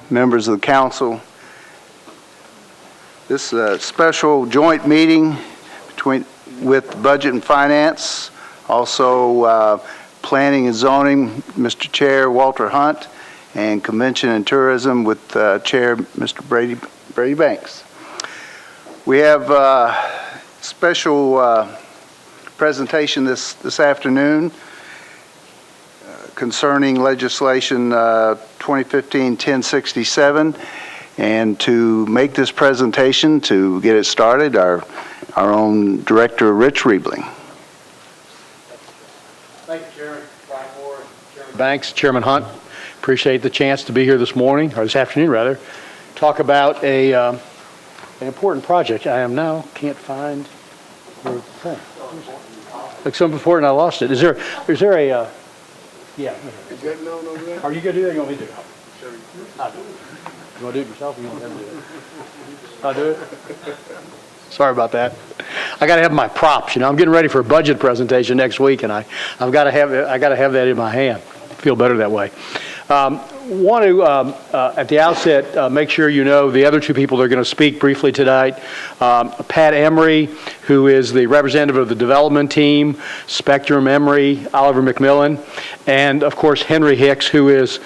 members of the council. This is a special joint meeting with Budget and Finance, also Planning and Zoning, Mr. Chair Walter Hunt, and Convention and Tourism with Chair Mr. Brady Banks. We have a special presentation this afternoon concerning legislation 2015-1067, and to make this presentation, to get it started, our own Director Rich Riebling. Thank you, Chairman Brian Moore, Chairman Banks, Chairman Hunt. Appreciate the chance to be here this morning, or this afternoon rather, talk about an important project. I am now can't find the thing. Like something important, I lost it. Is there a yeah. Is that known over there? Are you going to do that or you want me to do it? I'll do it. You want to do it yourself or you want them to do it? I'll do it. Sorry about that. I got to have my props. You know, I'm getting ready for a budget presentation next week, and I've got to have that in my hand. Feel better that way. Want to, at the outset, make sure you know the other two people that are going to speak briefly tonight. Pat Emery, who is the representative of the development team, Spectrum Emery, Oliver McMillan, and of course Henry Hicks, who is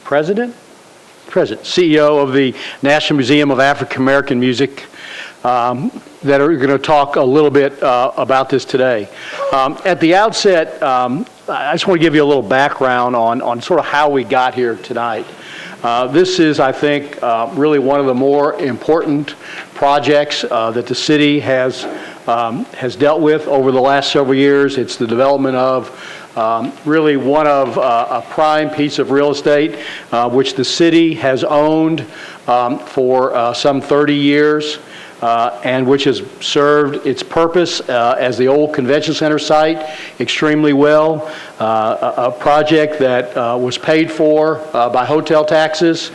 President, CEO of the National Museum of African American Music, that are going to talk a little bit about this today. At the outset, I just want to give you a little background on sort of how we got here tonight. This is, I think, really one of the more important projects that the city has dealt with over the last several years. It's the development of really one of a prime piece of real estate which the city has owned for some 30 years. And which has served its purpose as the old convention center site extremely well. A project that was paid for by hotel taxes,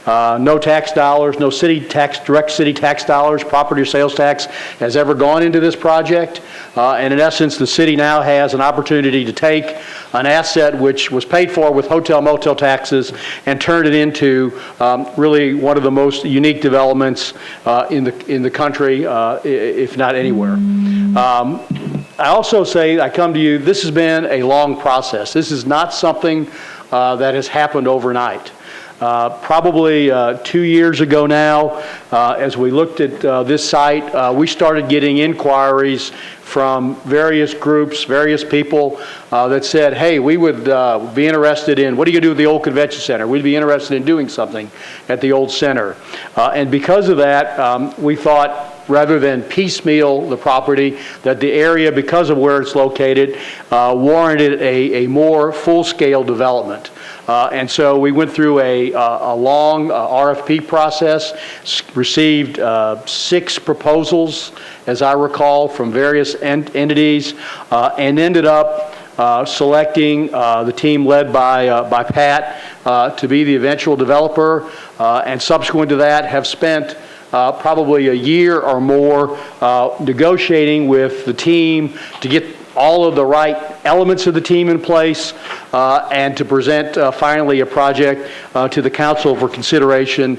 no tax dollars, no city tax, direct city tax dollars, property or sales tax has ever gone into this project. And in essence, the city now has an opportunity to take an asset which was paid for with hotel motel taxes and turn it into really one of the most unique developments in the country, if not anywhere. I also say, I come to you, this has been a long process. This is not something that has happened overnight. Probably 2 years ago now, as we looked at this site, we started getting inquiries from various groups, various people that said, hey, we would be interested in, what are you going to do with the old convention center? We'd be interested in doing something at the old center. And because of that, we thought, rather than piecemeal the property, that the area, because of where it's located, warranted a more full-scale development. And so we went through a long RFP process, received 6 proposals, as I recall, from various entities, and ended up selecting the team led by Pat to be the eventual developer, and subsequent to that have spent probably a year or more negotiating with the team to get all of the right elements of the team in place and to present finally a project to the council for consideration,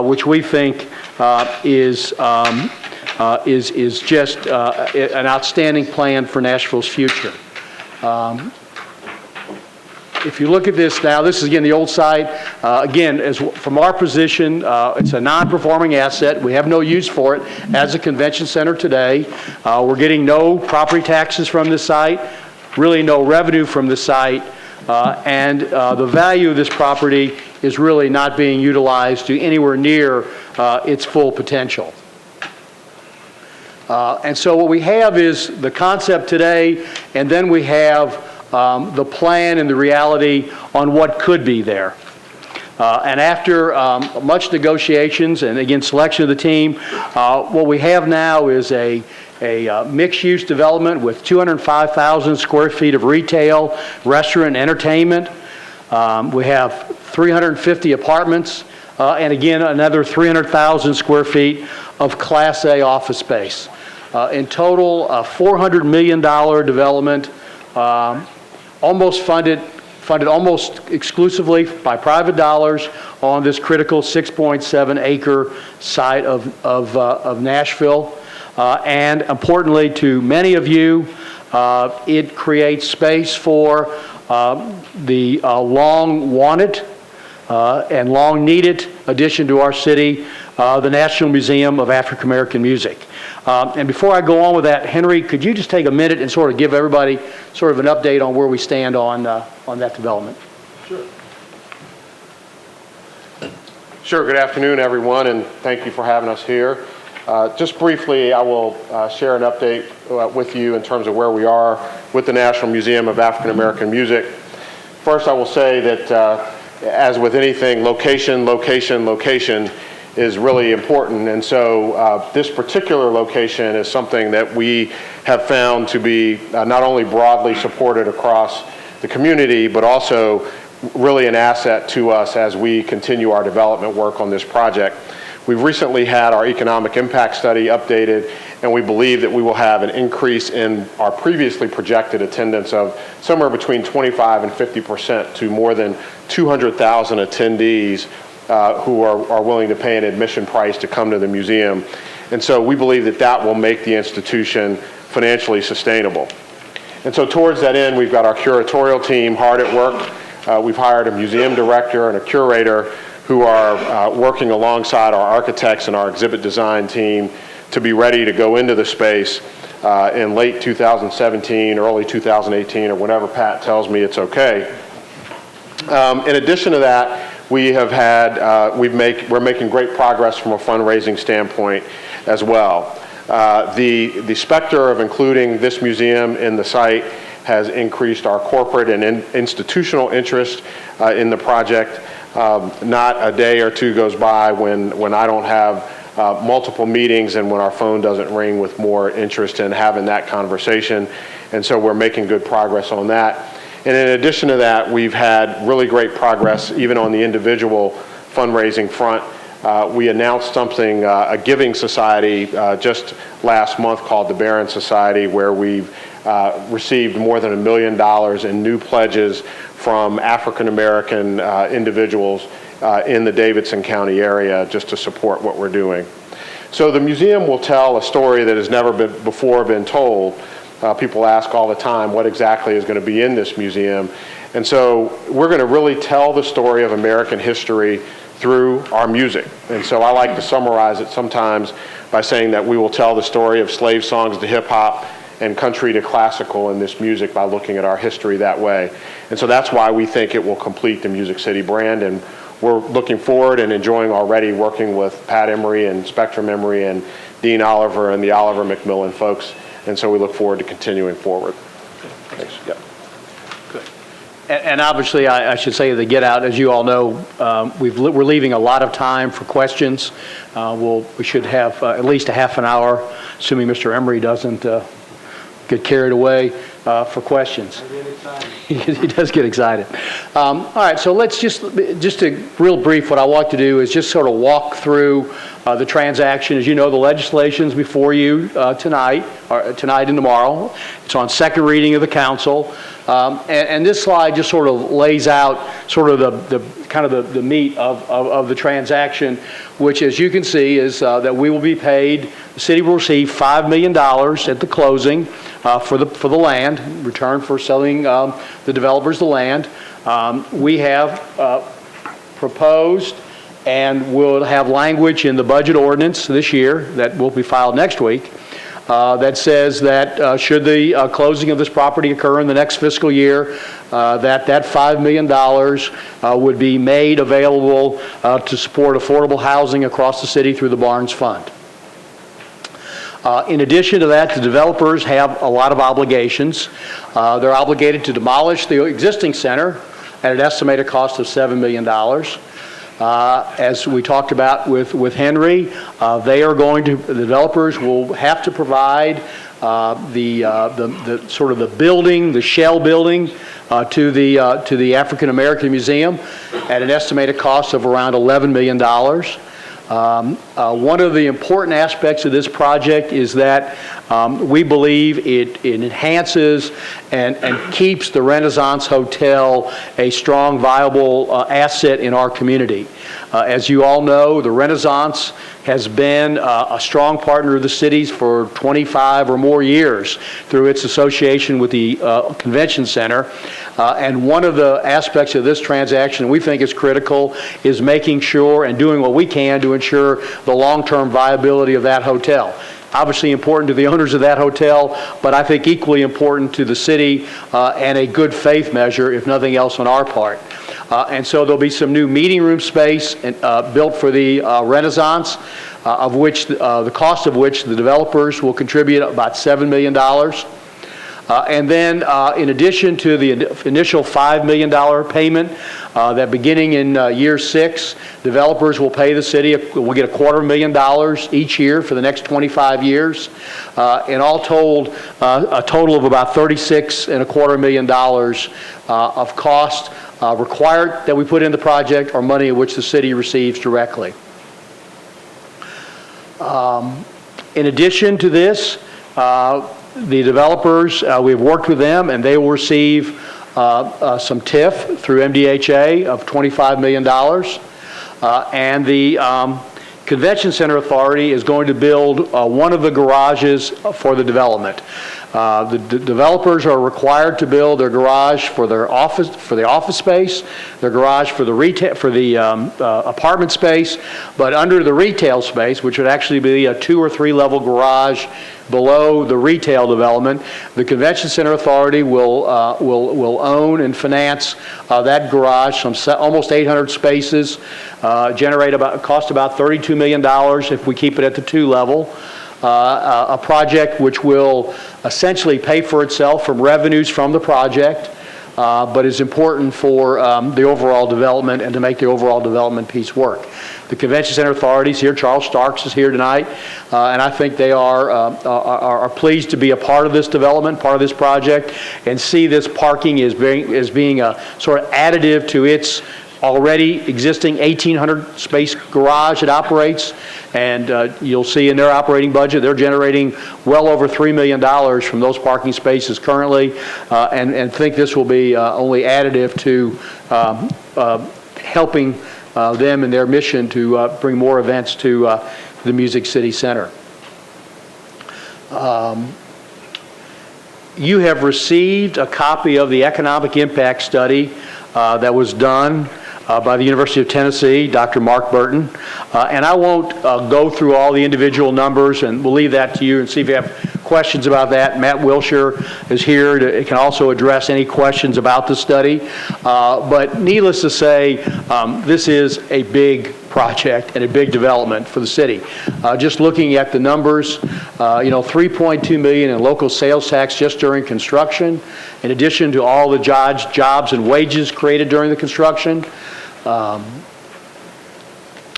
which we think is just an outstanding plan for Nashville's future. If you look at this now, this is again the old site. Again, from our position, it's a non-performing asset. We have no use for it as a convention center today. We're getting no property taxes from this site, really no revenue from the site, and the value of this property is really not being utilized to anywhere near its full potential. And so what we have is the concept today, and then we have the plan and the reality on what could be there. And after much negotiations and again selection of the team, what we have now is a mixed-use development with 205,000 square feet of retail, restaurant, and entertainment. We have 350 apartments, and again another 300,000 square feet of Class A office space. In total, a $400 million development, almost funded funded almost exclusively by private dollars on this critical 6.7-acre site of Nashville. And importantly to many of you, it creates space for the long-wanted and long-needed addition to our city, the National Museum of African American Music. And before I go on with that, Henry, could you just take a minute and sort of give everybody sort of an update on where we stand on that development? Sure. Sure. Good afternoon, everyone, and thank you for having us here. Just briefly, I will share an update with you in terms of where we are with the National Museum of African American Music. First, I will say that as with anything, location is really important, and so this particular location is something that we have found to be not only broadly supported across the community, but also really an asset to us as we continue our development work on this project. We've recently had our economic impact study updated, and we believe that we will have an increase in our previously projected attendance of somewhere between 25% and 50% to more than 200,000 attendees who are willing to pay an admission price to come to the museum. And so we believe that that will make the institution financially sustainable. And so towards that end, we've got our curatorial team hard at work. We've hired a museum director and a curator who are working alongside our architects and our exhibit design team to be ready to go into the space in late 2017, early 2018, or whenever Pat tells me it's okay. In addition to that, we have had, we're making great progress from a fundraising standpoint as well. The specter of including this museum in the site has increased our corporate and institutional interest in the project. Not a day or two goes by when I don't have multiple meetings and when our phone doesn't ring with more interest in having that conversation. And so we're making good progress on that. And in addition to that, we've had really great progress even on the individual fundraising front. We announced something, a giving society just last month called the Barron Society, where we've received more than $1 million in new pledges from African American individuals in the Davidson County area just to support what we're doing. So the museum will tell a story that has never before been told. People ask all the time what exactly is going to be in this museum. And so we're going to really tell the story of American history through our music. And so I like to summarize it sometimes by saying that we will tell the story of slave songs to hip hop and country to classical in this music by looking at our history that way. And so that's why we think it will complete the Music City brand, and we're looking forward and enjoying already working with Pat Emery and Spectrum Emery and Dean Oliver and the Oliver McMillan folks, and so we look forward to continuing forward. Thanks. Yep. Good. And obviously, I should say the Get Out, as you all know, we're leaving a lot of time for questions. We should have at least a half an hour, assuming Mr. Emery doesn't get carried away for questions. He does get excited. All right, so let's just a real brief, what I want to do is just sort of walk through the transaction. As you know, the legislation's before you tonight and tomorrow. It's on second reading of the council. And this slide just sort of lays out sort of the meat of the transaction, which, as you can see, is that we will be paid. The city will receive $5 million at the closing for the land, in return for selling the developers the land. We have proposed and will have language in the budget ordinance this year that will be filed next week that says that should the closing of this property occur in the next fiscal year, that $5 million would be made available to support affordable housing across the city through the Barnes Fund. In addition to that, the developers have a lot of obligations. They're obligated to demolish the existing center at an estimated cost of $7 million. As we talked about with Henry, the developers will have to provide the sort of the building, the shell building, to the African American Museum at an estimated cost of around $11 million. One of the important aspects of this project is that we believe it enhances and keeps the Renaissance Hotel a strong, viable asset in our community. As you all know, the Renaissance has been a strong partner of the city's for 25 or more years through its association with the Convention Center. And one of the aspects of this transaction we think is critical is making sure and doing what we can to ensure the long-term viability of that hotel. Obviously important to the owners of that hotel, but I think equally important to the city and a good faith measure, if nothing else, on our part. And so there'll be some new meeting room space built for the Renaissance, of which the cost of which the developers will contribute about $7 million. And then, in addition to the initial $5 million payment, that beginning in year 6, developers will pay the city, will get $250,000 each year for the next 25 years. And all told, a total of about $36.25 million of cost required that we put in the project, or money which the city receives directly. In addition to this, the developers, we've worked with them, and they will receive some TIF through MDHA of $25 million. And the Convention Center Authority is going to build one of the garages for the development. The developers are required to build their garage for their office, for the office space, their garage for the apartment space, but under the retail space, which would actually be a 2 or 3 level garage below the retail development, the Convention Center Authority will own and finance that garage, almost 800 spaces, cost about $32 million if we keep it at the 2 level. A project which will essentially pay for itself from revenues from the project, but is important for the overall development and to make the overall development piece work. The Convention Center Authority is here. Charles Starks is here tonight, and I think they are pleased to be a part of this development, part of this project, and see this parking as being a sort of additive to its already existing 1,800 space garage it operates, and you'll see in their operating budget they're generating well over $3 million from those parking spaces currently, and think this will be only additive to helping them in their mission to bring more events to the Music City Center. You have received a copy of the economic impact study that was done by the University of Tennessee, Dr. Mark Burton. And I won't go through all the individual numbers, and we'll leave that to you and see if you have questions about that. Matt Wilshire is here can also address any questions about the study. But needless to say, this is a big project and a big development for the city. Just looking at the numbers, $3.2 million in local sales tax just during construction, in addition to all the jobs and wages created during the construction.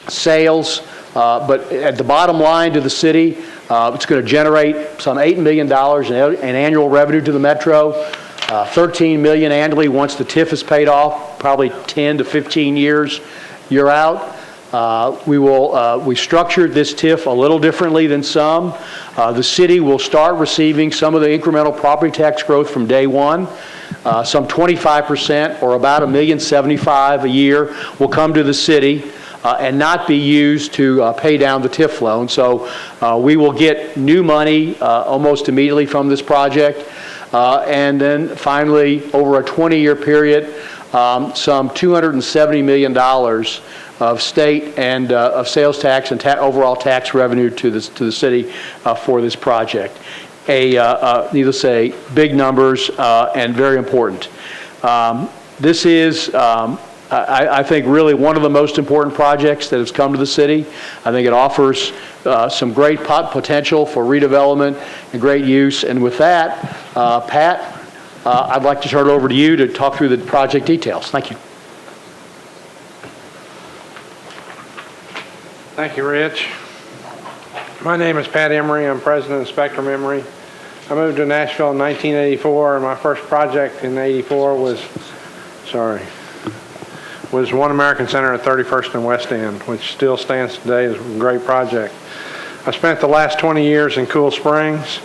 Sales, but at the bottom line to the city, it's going to generate some $8 million in annual revenue to the metro, $13 million annually once the TIF is paid off, probably 10 to 15 years you're out. We structured this TIF a little differently than some. The city will start receiving some of the incremental property tax growth from day one. Some 25%, or about $1,075,000 a year, will come to the city and not be used to pay down the TIF loan. So we will get new money almost immediately from this project. And then finally, over a 20-year period, some $270 million of state and of sales tax and overall tax revenue to the city for this project. Needless to say, big numbers and very important. This is, I think, really one of the most important projects that has come to the city. I think it offers some great potential for redevelopment and great use. And with that, Pat, I'd like to turn it over to you to talk through the project details. Thank you. Thank you, Rich. My name is Pat Emery. I'm president of Spectrum Emery. I moved to Nashville in 1984, and my first project in '84 was was One American Center at 31st and West End, which still stands today as a great project. I spent the last 20 years in Cool Springs.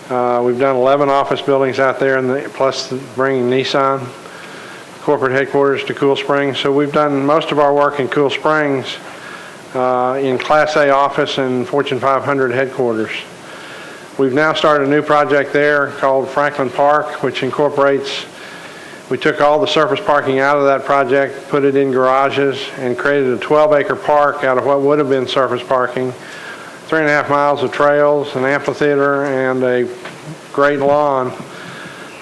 We've done 11 office buildings out there, plus bringing Nissan corporate headquarters to Cool Springs. So we've done most of our work in Cool Springs in Class A office and Fortune 500 headquarters. We've now started a new project there called Franklin Park, which incorporates, we took all the surface parking out of that project, put it in garages, and created a 12-acre park out of what would have been surface parking, 3.5 miles of trails, an amphitheater, and a great lawn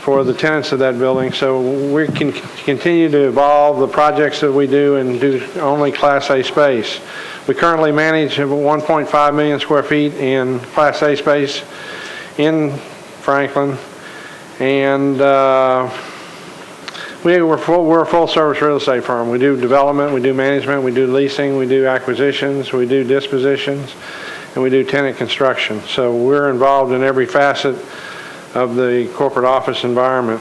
for the tenants of that building. So we can continue to evolve the projects that we do and do only Class A space. We currently manage 1.5 million square feet in Class A space in Franklin, and we're a full-service real estate firm. We do development, we do management, we do leasing, we do acquisitions, we do dispositions, and we do tenant construction. So we're involved in every facet of the corporate office environment.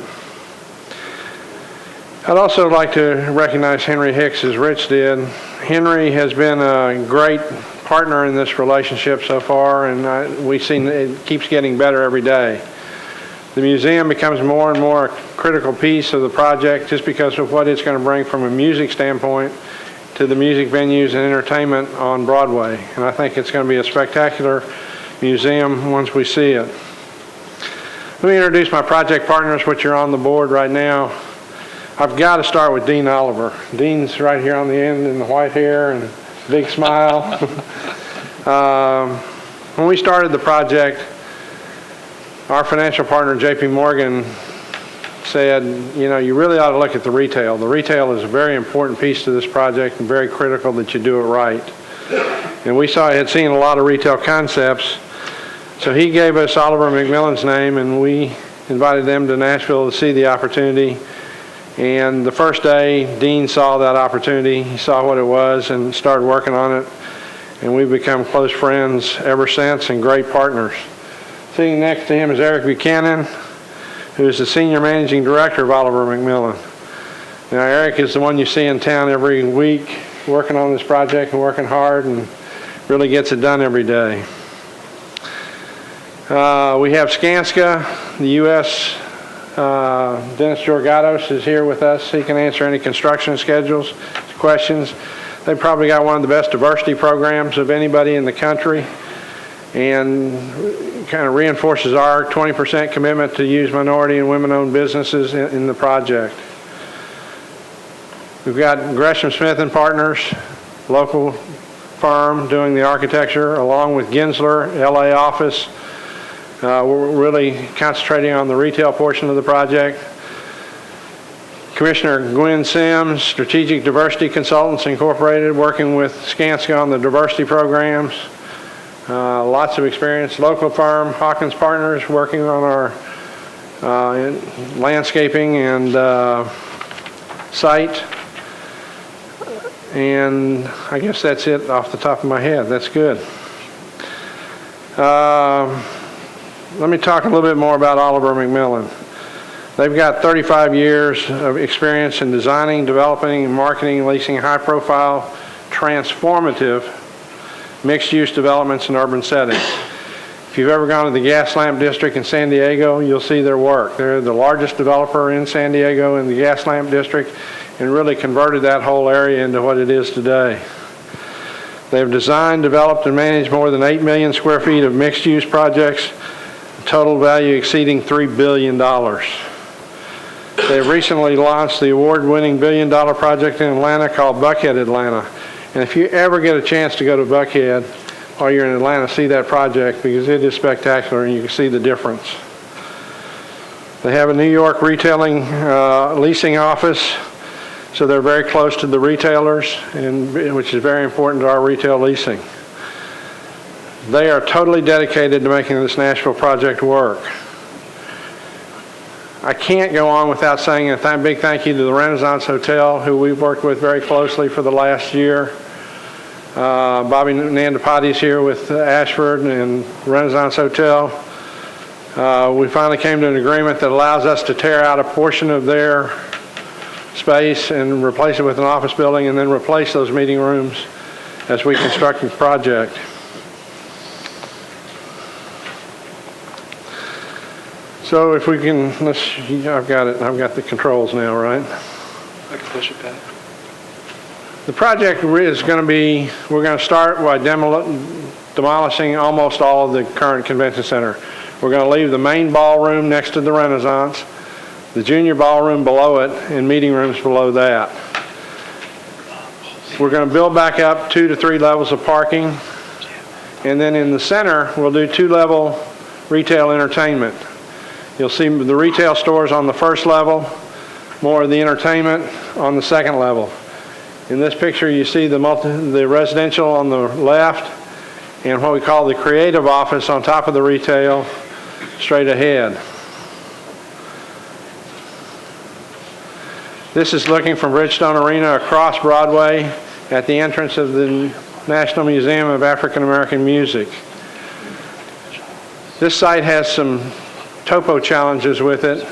I'd also like to recognize Henry Hicks, as Rich did. Henry has been a great partner in this relationship so far, and we've seen it keeps getting better every day. The museum becomes more and more a critical piece of the project just because of what it's going to bring from a music standpoint to the music venues and entertainment on Broadway. And I think it's going to be a spectacular museum once we see it. Let me introduce my project partners, which are on the board right now. I've got to start with Dean Oliver. Dean's right here on the end in the white hair and big smile. When we started the project, our financial partner, J.P. Morgan, said, you know, you really ought to look at the retail. The retail is a very important piece to this project and very critical that you do it right. And we had seen a lot of retail concepts. So he gave us Oliver McMillan's name, and we invited them to Nashville to see the opportunity. And the first day, Dean saw that opportunity. He saw what it was and started working on it. And we've become close friends ever since and great partners. Sitting next to him is Eric Buchanan, who is the Senior Managing Director of Oliver McMillan. Now, Eric is the one you see in town every week working on this project and working hard and really gets it done every day. We have Skanska, the U.S. Dennis Georgatos is here with us. He can answer any construction schedules, questions. They've probably got one of the best diversity programs of anybody in the country, and kind of reinforces our 20% commitment to use minority and women-owned businesses in the project. We've got Gresham Smith and Partners, local firm doing the architecture, along with Gensler, LA office. We're really concentrating on the retail portion of the project. Commissioner Gwen Sims, Strategic Diversity Consultants Incorporated, working with Skanska on the diversity programs. Lots of experience. Local firm, Hawkins Partners, working on our landscaping and site. And I guess that's it off the top of my head. That's good. Let me talk a little bit more about Oliver McMillan. They've got 35 years of experience in designing, developing, and marketing, leasing high-profile, transformative mixed-use developments in urban settings. If you've ever gone to the Gas Lamp District in San Diego, you'll see their work. They're the largest developer in San Diego in the Gas Lamp District and really converted that whole area into what it is today. They've designed, developed, and managed more than 8 million square feet of mixed-use projects, total value exceeding $3 billion. They've recently launched the award-winning billion-dollar project in Atlanta called Buckhead Atlanta. And if you ever get a chance to go to Buckhead while you're in Atlanta, see that project because it is spectacular and you can see the difference. They have a New York retailing leasing office, so they're very close to the retailers, which is very important to our retail leasing. They are totally dedicated to making this Nashville project work. I can't go on without saying a big thank you to the Renaissance Hotel, who we've worked with very closely for the last year. Bobby Nandapati's here with Ashford and Renaissance Hotel. We finally came to an agreement that allows us to tear out a portion of their space and replace it with an office building, and then replace those meeting rooms as we construct the project. So if we can, I've got the controls now, right? I can push it back. The project is going to be, we're going to start by demolishing almost all of the current convention center. We're going to leave the main ballroom next to the Renaissance, the junior ballroom below it, and meeting rooms below that. We're going to build back up 2 to 3 levels of parking, and then in the center, we'll do 2-level retail entertainment. You'll see the retail stores on the first level, more of the entertainment on the second level. In this picture, you see the residential on the left and what we call the creative office on top of the retail straight ahead. This is looking from Bridgestone Arena across Broadway at the entrance of the National Museum of African American Music. This site has some topo challenges with it,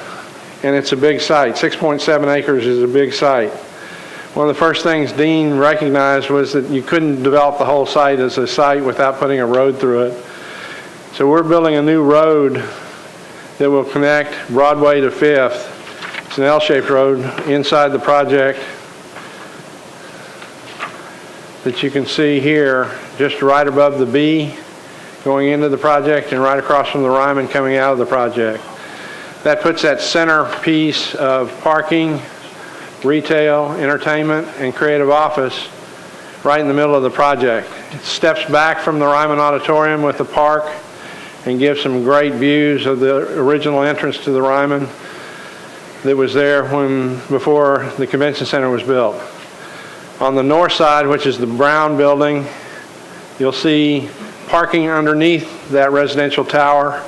and it's a big site. 6.7 acres is a big site. One of the first things Dean recognized was that you couldn't develop the whole site as a site without putting a road through it. So we're building a new road that will connect Broadway to 5th. It's an L-shaped road inside the project that you can see here, just right above the B going into the project and right across from the Ryman coming out of the project. That puts that center piece of parking, retail, entertainment, and creative office right in the middle of the project. It steps back from the Ryman Auditorium with the park and gives some great views of the original entrance to the Ryman that was there before the convention center was built. On the north side, which is the brown building, you'll see parking underneath that residential tower,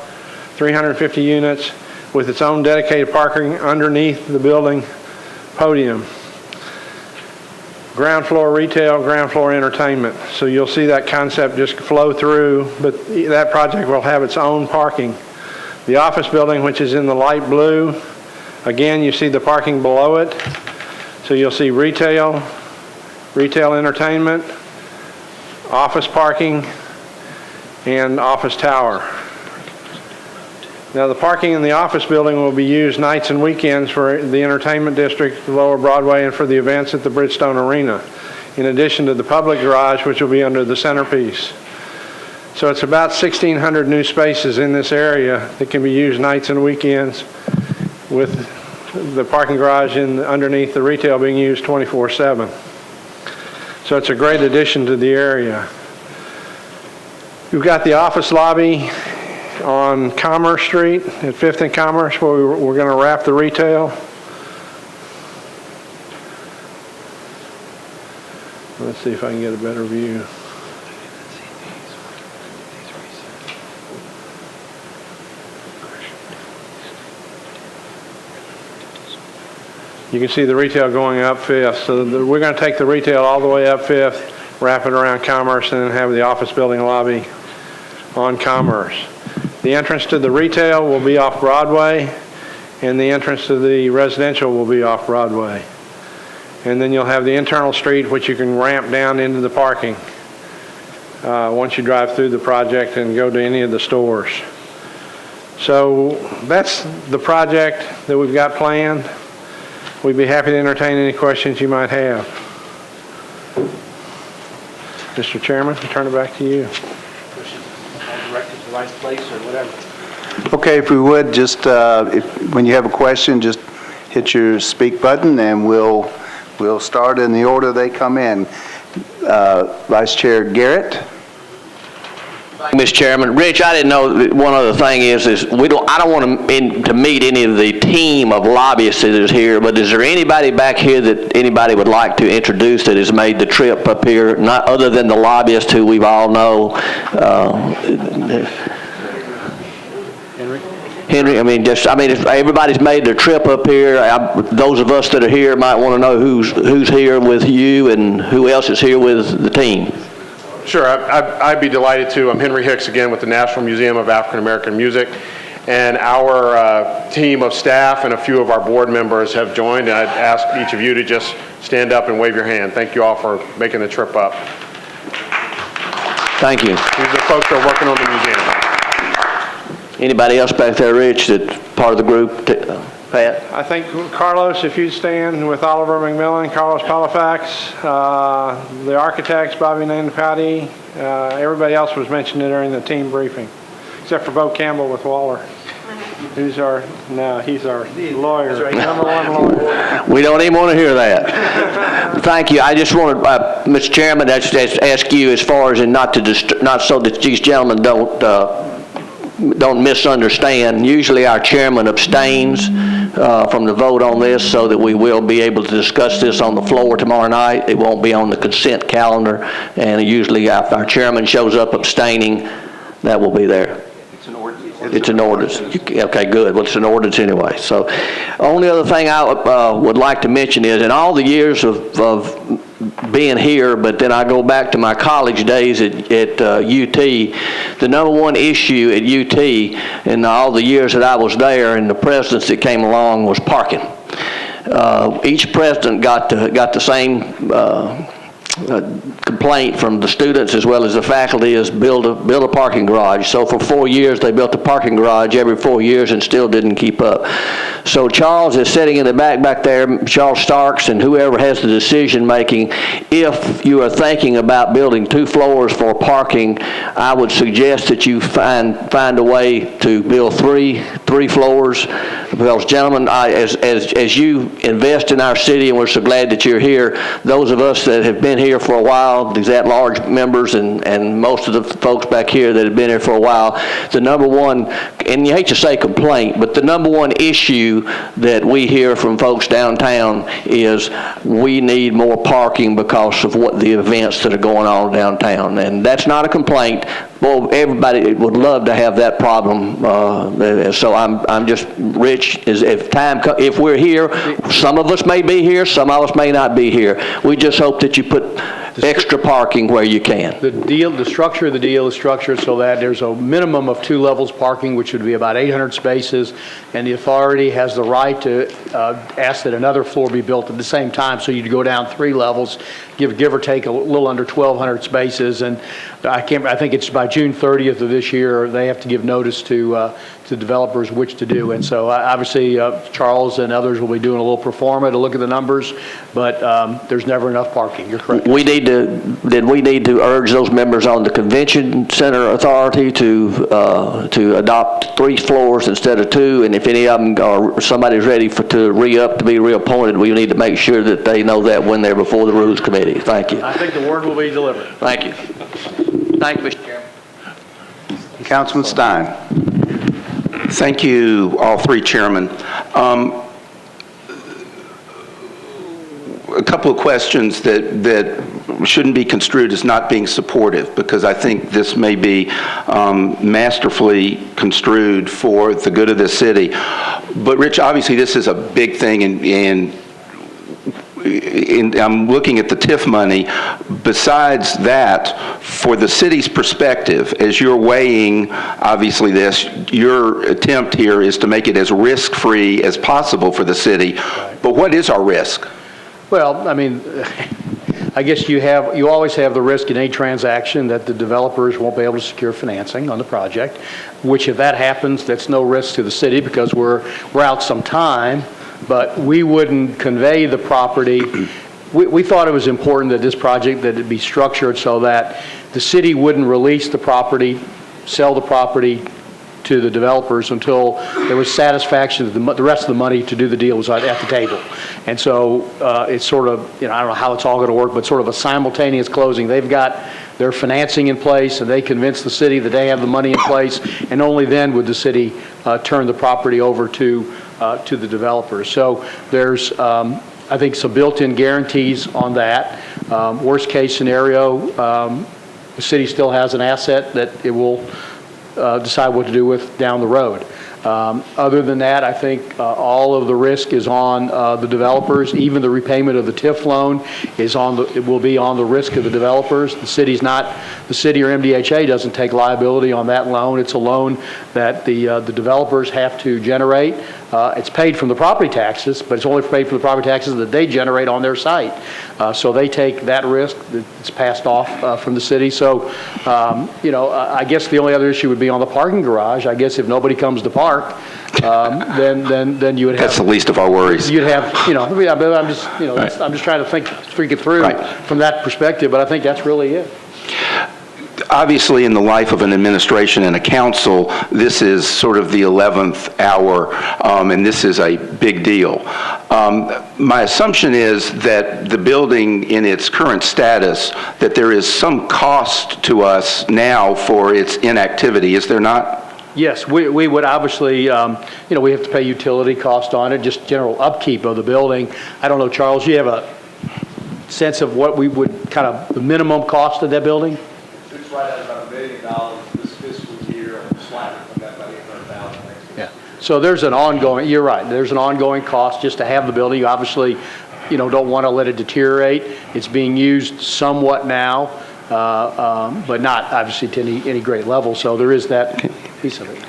350 units, with its own dedicated parking underneath the building podium. Ground floor retail, ground floor entertainment. So you'll see that concept just flow through, but that project will have its own parking. The office building, which is in the light blue, again, you see the parking below it. So you'll see retail entertainment, office parking, and office tower. Now the parking in the office building will be used nights and weekends for the entertainment district, the Lower Broadway, and for the events at the Bridgestone Arena, in addition to the public garage, which will be under the centerpiece. So it's about 1,600 new spaces in this area that can be used nights and weekends, with the parking garage underneath the retail being used 24/7. So it's a great addition to the area. We've got the office lobby on Commerce Street at 5th and Commerce, where we're going to wrap the retail. Let's see if I can get a better view. You can see the retail going up 5th. So we're going to take the retail all the way up 5th, wrap it around Commerce, and then have the office building lobby on Commerce. The entrance to the retail will be off Broadway, and the entrance to the residential will be off Broadway. And then you'll have the internal street, which you can ramp down into the parking once you drive through the project and go to any of the stores. So that's the project that we've got planned. We'd be happy to entertain any questions you might have. Mr. Chairman, I turn it back to you. Direct it to the right place or whatever. Okay, if we would, just when you have a question, just hit your speak button and we'll start in the order they come in. Vice Chair Garrett. Mr. Chairman, Rich, I didn't know, one other thing is I don't want to meet any of the team of lobbyists that is here, but is there anybody back here that anybody would like to introduce that has made the trip up here, not other than the lobbyists who we all know? Henry, if everybody's made their trip up here, those of us that are here might want to know who's here with you and who else is here with the team. Sure, I'd be delighted to. I'm Henry Hicks again with the Nashville Museum of African American Music. and our team of staff and a few of our board members have joined. And I'd ask each of you to just stand up and wave your hand. Thank you all for making the trip up. Thank you. These are the folks that are working on the museum. Anybody else back there, Rich, that's part of the group? Pat? I think, Carlos, if you'd stand with Oliver McMillan, Carlos Palafax, the architects, Bobby Nanapati, everybody else was mentioned during the team briefing, except for Bo Campbell with Waller. He's our lawyer, number one lawyer. We don't even want to hear that. Thank you. I just want to, Mr. Chairman, ask you as far as, and not so that these gentlemen don't misunderstand. Usually our chairman abstains from the vote on this so that we will be able to discuss this on the floor tomorrow night. It won't be on the consent calendar, and usually if our chairman shows up abstaining, that will be there. It's an ordinance. Okay, good. Well, it's an ordinance anyway. So, only other thing I would like to mention is, in all the years of being here, but then I go back to my college days at UT, the number one issue at UT in all the years that I was there and the presidents that came along was parking. Each president got the same complaint from the students as well as the faculty is build a parking garage. So for 4 years they built a parking garage every 4 years and still didn't keep up. So Charles is sitting in the back there, Charles Starks and whoever has the decision making. If you are thinking about building 2 floors for parking, I would suggest that you find a way to build three floors, because gentlemen, as you invest in our city, and we're so glad that you're here, those of us that have been here for a while, these at-large members and most of the folks back here that have been here for a while, the number one, and you hate to say complaint, but the number one issue that we hear from folks downtown is we need more parking because of what the events that are going on downtown. And that's not a complaint. Well, everybody would love to have that problem. So I'm just, Rich, if we're here, some of us may be here, some of us may not be here. We just hope that you put extra parking where you can. The structure of the deal is structured so that there's a minimum of 2 levels parking, which would be about 800 spaces, and the authority has the right to ask that another floor be built at the same time, so you'd go down 3 levels, give or take a little under 1,200 spaces, and I think it's by June 30th of this year they have to give notice to developers which to do. And so obviously Charles and others will be doing a little pro forma to look at the numbers, but there's never enough parking. You're correct. We need to urge those members on the Convention Center Authority to adopt 3 floors instead of 2, and if any of them or somebody's ready to re-up to be reappointed, we need to make sure that they know that when they're before the Rules Committee. Thank you. I think the word will be delivered. Thank you. Thank you, Mr. Chairman. Councilman Stein. Thank you, all 3 chairmen. A couple of questions that shouldn't be construed as not being supportive, because I think this may be masterfully construed for the good of the city. But Rich, obviously this is a big thing, and I'm looking at the TIF money. Besides that, for the city's perspective, as you're weighing, obviously this, your attempt here is to make it as risk-free as possible for the city. But what is our risk? Well, I mean, I guess you always have the risk in any transaction that the developers won't be able to secure financing on the project, which if that happens, that's no risk to the city because we're out some time, but we wouldn't convey the property. We thought it was important that this project, that it be structured so that the city wouldn't release the property, sell the property to the developers until there was satisfaction that the rest of the money to do the deal was at the table. And so it's sort of, I don't know how it's all going to work, but sort of a simultaneous closing. They've got their financing in place and they convince the city that they have the money in place, and only then would the city turn the property over to the developers. So there's, I think, some built-in guarantees on that. Worst case scenario, the city still has an asset that it will decide what to do with down the road. Other than that, I think all of the risk is on the developers. Even the repayment of the TIF loan it will be on the risk of the developers. The city or MDHA doesn't take liability on that loan. It's a loan that the developers have to generate. It's paid from the property taxes, but it's only paid from the property taxes that they generate on their site. So they take that risk. It's passed off from the city. So, I guess the only other issue would be on the parking garage. I guess if nobody comes to park, then you would have. That's the least of our worries. You'd have, I'm just trying to think it through from that perspective, but I think that's really it. Obviously, in the life of an administration and a council, this is sort of the 11th hour, and this is a big deal. My assumption is that the building in its current status, that there is some cost to us now for its inactivity, is there not? Yes, we would obviously, we have to pay utility cost on it, just general upkeep of the building. I don't know, Charles, you have a sense of what we would the minimum cost of that building? It's right at about $1 million this fiscal year, slightly from that, about $800,000 next year. Yeah. So there's an ongoing, you're right, there's an ongoing cost just to have the building. You obviously, don't want to let it deteriorate. It's being used somewhat now, but not obviously to any great level. So there is that piece of it.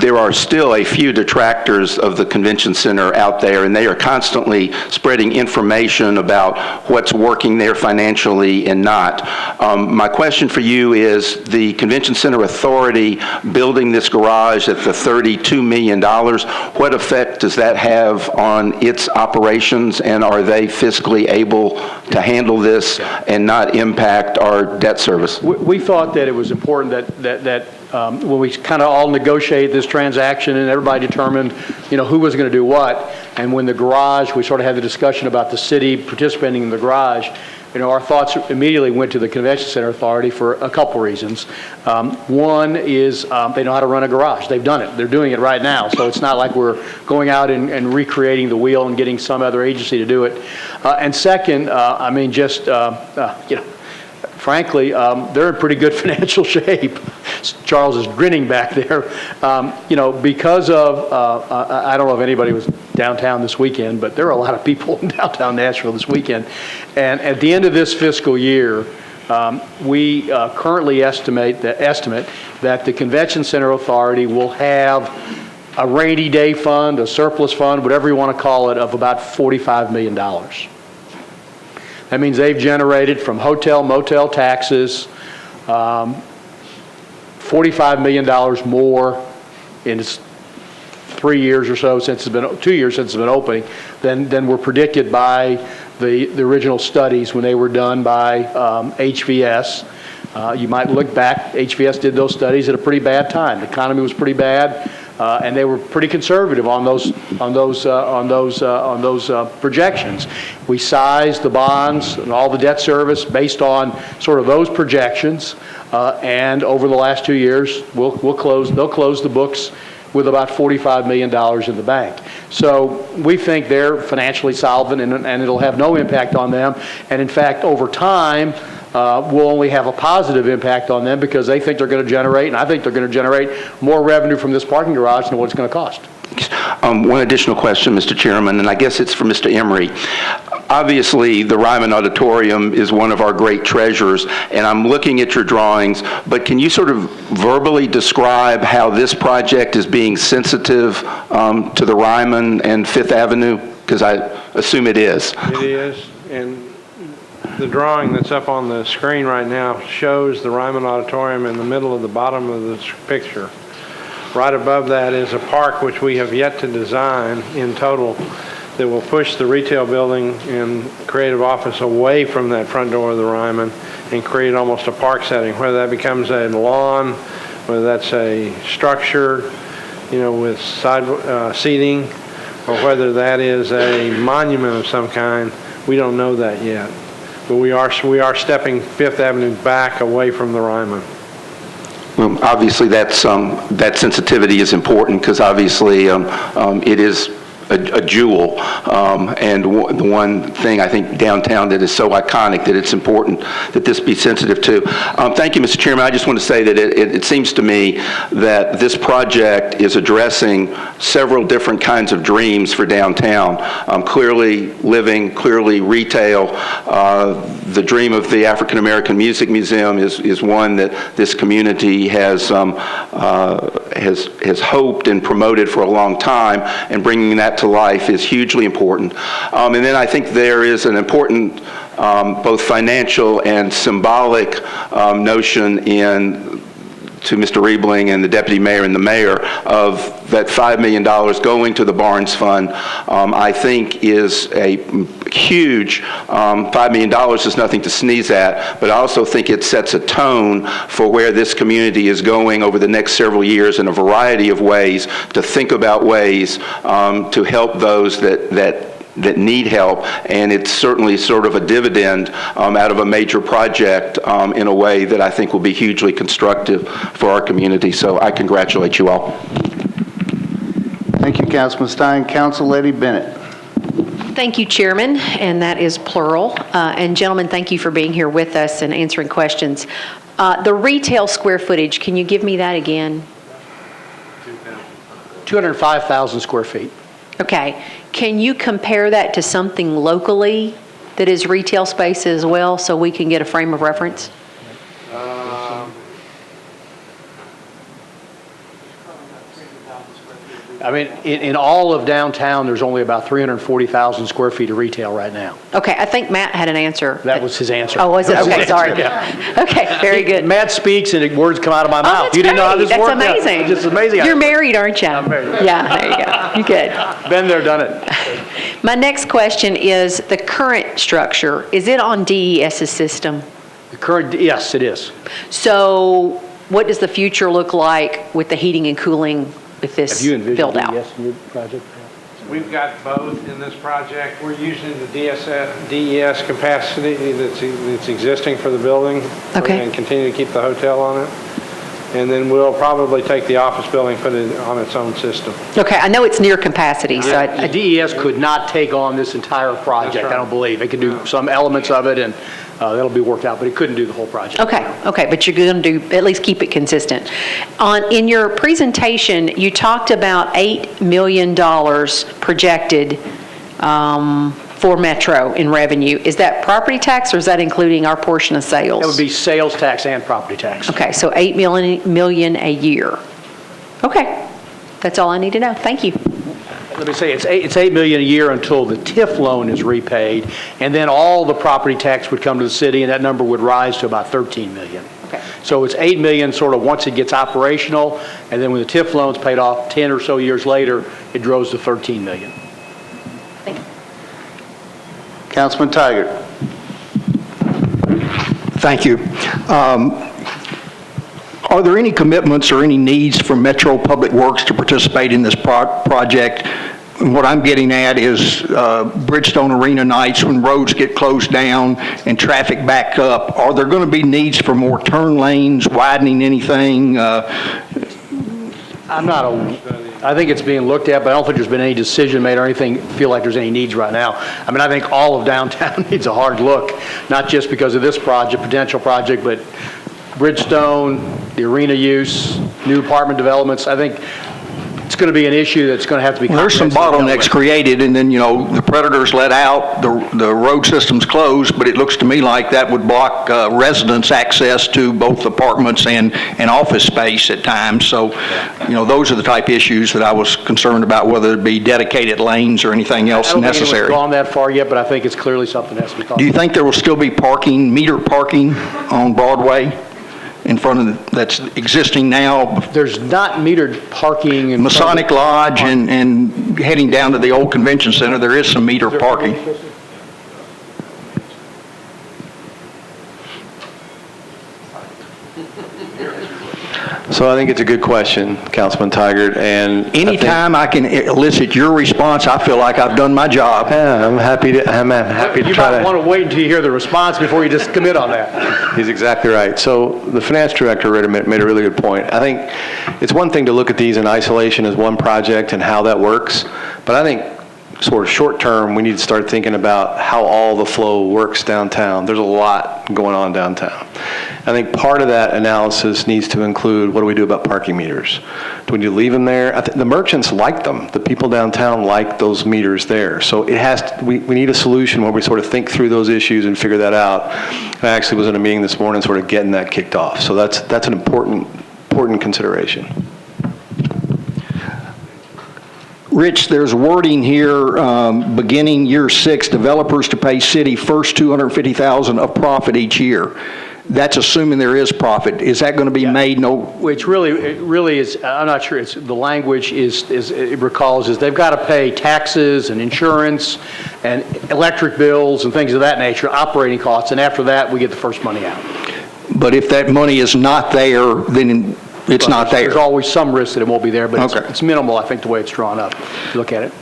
There are still a few detractors of the convention center out there, and they are constantly spreading information about what's working there financially and not. My question for you is, the Convention Center Authority building this garage at the $32 million, what effect does that have on its operations, and are they fiscally able to handle this and not impact our debt service? We thought that it was important that when we kind of all negotiated this transaction and everybody determined, who was going to do what, and when the garage, we sort of had the discussion about the city participating in the garage, our thoughts immediately went to the Convention Center Authority for a couple reasons. One is they know how to run a garage. They've done it. They're doing it right now. So it's not like we're going out and recreating the wheel and getting some other agency to do it. And second, frankly, they're in pretty good financial shape. Charles is grinning back there. Because of, I don't know if anybody was downtown this weekend, but there are a lot of people in downtown Nashville this weekend. And at the end of this fiscal year, we currently estimate that the Convention Center Authority will have a rainy day fund, a surplus fund, whatever you want to call it, of about $45 million. That means they've generated from hotel, motel taxes, $45 million more in 3 years or so since it's been, 2 years since it's been opening, than were predicted by the original studies when they were done by HVS. You might look back, HVS did those studies at a pretty bad time. The economy was pretty bad, and they were pretty conservative on those projections. We sized the bonds and all the debt service based on sort of those projections, and over the last 2 years, they'll close the books with about $45 million in the bank. So we think they're financially solvent, and it'll have no impact on them. And in fact, over time, will only have a positive impact on them because they think they're going to generate, and I think they're going to generate more revenue from this parking garage than what it's going to cost. One additional question, Mr. Chairman, and I guess it's for Mr. Emery. Obviously, the Ryman Auditorium is one of our great treasures, and I'm looking at your drawings, but can you sort of verbally describe how this project is being sensitive to the Ryman and Fifth Avenue? Because I assume it is. It is, and the drawing that's up on the screen right now shows the Ryman Auditorium in the middle of the bottom of this picture. Right above that is a park which we have yet to design in total that will push the retail building and creative office away from that front door of the Ryman and create almost a park setting, whether that becomes a lawn, whether that's a structure, with side seating, or whether that is a monument of some kind. We don't know that yet. But we are stepping Fifth Avenue back away from the Ryman. Well, obviously that sensitivity is important because obviously it is a jewel, and the one thing I think downtown that is so iconic that it's important that this be sensitive to. Thank you, Mr. Chairman. I just want to say that it seems to me that this project is addressing several different kinds of dreams for downtown. Clearly living, clearly retail. The dream of the African American Music Museum is one that this community has hoped and promoted for a long time, and bringing that to life is hugely important. And then I think there is an important both financial and symbolic notion to Mr. Riebling and the deputy mayor and the mayor of that $5 million going to the Barnes Fund, I think is a huge, $5 million is nothing to sneeze at, but I also think it sets a tone for where this community is going over the next several years in a variety of ways, to think about ways to help those that need help, and it's certainly sort of a dividend out of a major project in a way that I think will be hugely constructive for our community. So I congratulate you all. Thank you, Councilman Stein. Council Lady Bennett. Thank you, Chairman, and that is plural. And gentlemen, thank you for being here with us and answering questions. The retail square footage, can you give me that again? 205,000 square feet. Okay. Can you compare that to something locally that is retail space as well, so we can get a frame of reference? I mean, in all of downtown, there's only about 340,000 square feet of retail right now. Okay, I think Matt had an answer. That was his answer. Oh, was it? That was Okay, his sorry. answer, yeah. Okay, very good. Matt speaks and words come out of my Oh, mouth. that's You didn't know how great. this worked? That's amazing. Yeah, it's just amazing. You're married, aren't you? I'm married. Yeah, there you go. You're good. Been there, done it. My next question is the current structure. Is it on DES's system? The current, yes, it is. So what does the future look like with the heating and cooling with this Have you envisioned build out? DES in your project? We've got both in this project. We're using the DES capacity that's existing for the building. Okay. And continue to keep the hotel on it. And then we'll probably take the office building, put it on its own system. Okay, I know it's near capacity, so The DES could not take on this entire project, That's right. I don't believe. It could do some elements of it, and that'll be worked out, but it couldn't do the whole project. Okay, but you're going to do, at least keep it consistent. In your presentation, you talked about $8 million projected for Metro in revenue. Is that property tax, or is that including our portion of sales? That would be sales tax and property tax. Okay, so $8 million a year. Okay, that's all I need to know. Thank you. Let me say, it's $8 million a year until the TIF loan is repaid, and then all the property tax would come to the city, and that number would rise to about $13 million. Okay. So it's $8 million sort of once it gets operational, and then when the TIF loan's paid off 10 or so years later, it grows to $13 million. Thank you. Councilman Tiger. Thank you. Are there any commitments or any needs for Metro Public Works to participate in this project? And what I'm getting at is Bridgestone Arena nights when roads get closed down and traffic back up. Are there going to be needs for more turn lanes, widening anything? I think it's being looked at, but I don't think there's been any decision made or anything, feel like there's any needs right now. I mean, I think all of downtown needs a hard look, not just because of this project, potential project, but Bridgestone, the arena use, new apartment developments. I think it's going to be an issue that's going to have to be There's some bottlenecks created, and then, the Predators let out, the road system's closed, but it looks to me like that would block residents' access to both apartments and office space at times. So, those are the type of issues that I was concerned about, whether it be dedicated lanes or anything else I don't think necessary. anyone's gone that far yet, but I think it's clearly something that has to be thought Do you about. think there will still be metered parking on Broadway in front of that's existing now? There's not metered parking in Masonic Lodge and heading down to the old convention center, there is some meter parking. So I think it's a good question, Councilman Tigert, and Anytime I can elicit your response, I feel like I've done my job. Yeah, I'm happy to You try might to. want to wait until you hear the response before you just commit on that. He's exactly right. So the finance director made a really good point. I think it's one thing to look at these in isolation as one project and how that works, but I think sort of short term, we need to start thinking about how all the flow works downtown. There's a lot going on downtown. I think part of that analysis needs to include, what do we do about parking meters? Do we need to leave them there? The merchants like them. The people downtown like those meters there. So it has to, we need a solution where we sort of think through those issues and figure that out. I actually was in a meeting this morning sort of getting that kicked off. So that's an important consideration. Rich, there's wording here, beginning year 6, developers to pay city first $250,000 of profit each year. That's assuming there is profit. Is that going to be made no? Which it really is, I'm not sure, it's, the language it recalls is they've got to pay taxes and insurance and electric bills and things of that nature, operating costs, and after that, we get the first money out. But if that money is not there, then it's not there. There's always some risk that it won't be there, but Okay. it's minimal, I think, the way it's drawn up. If you look at it.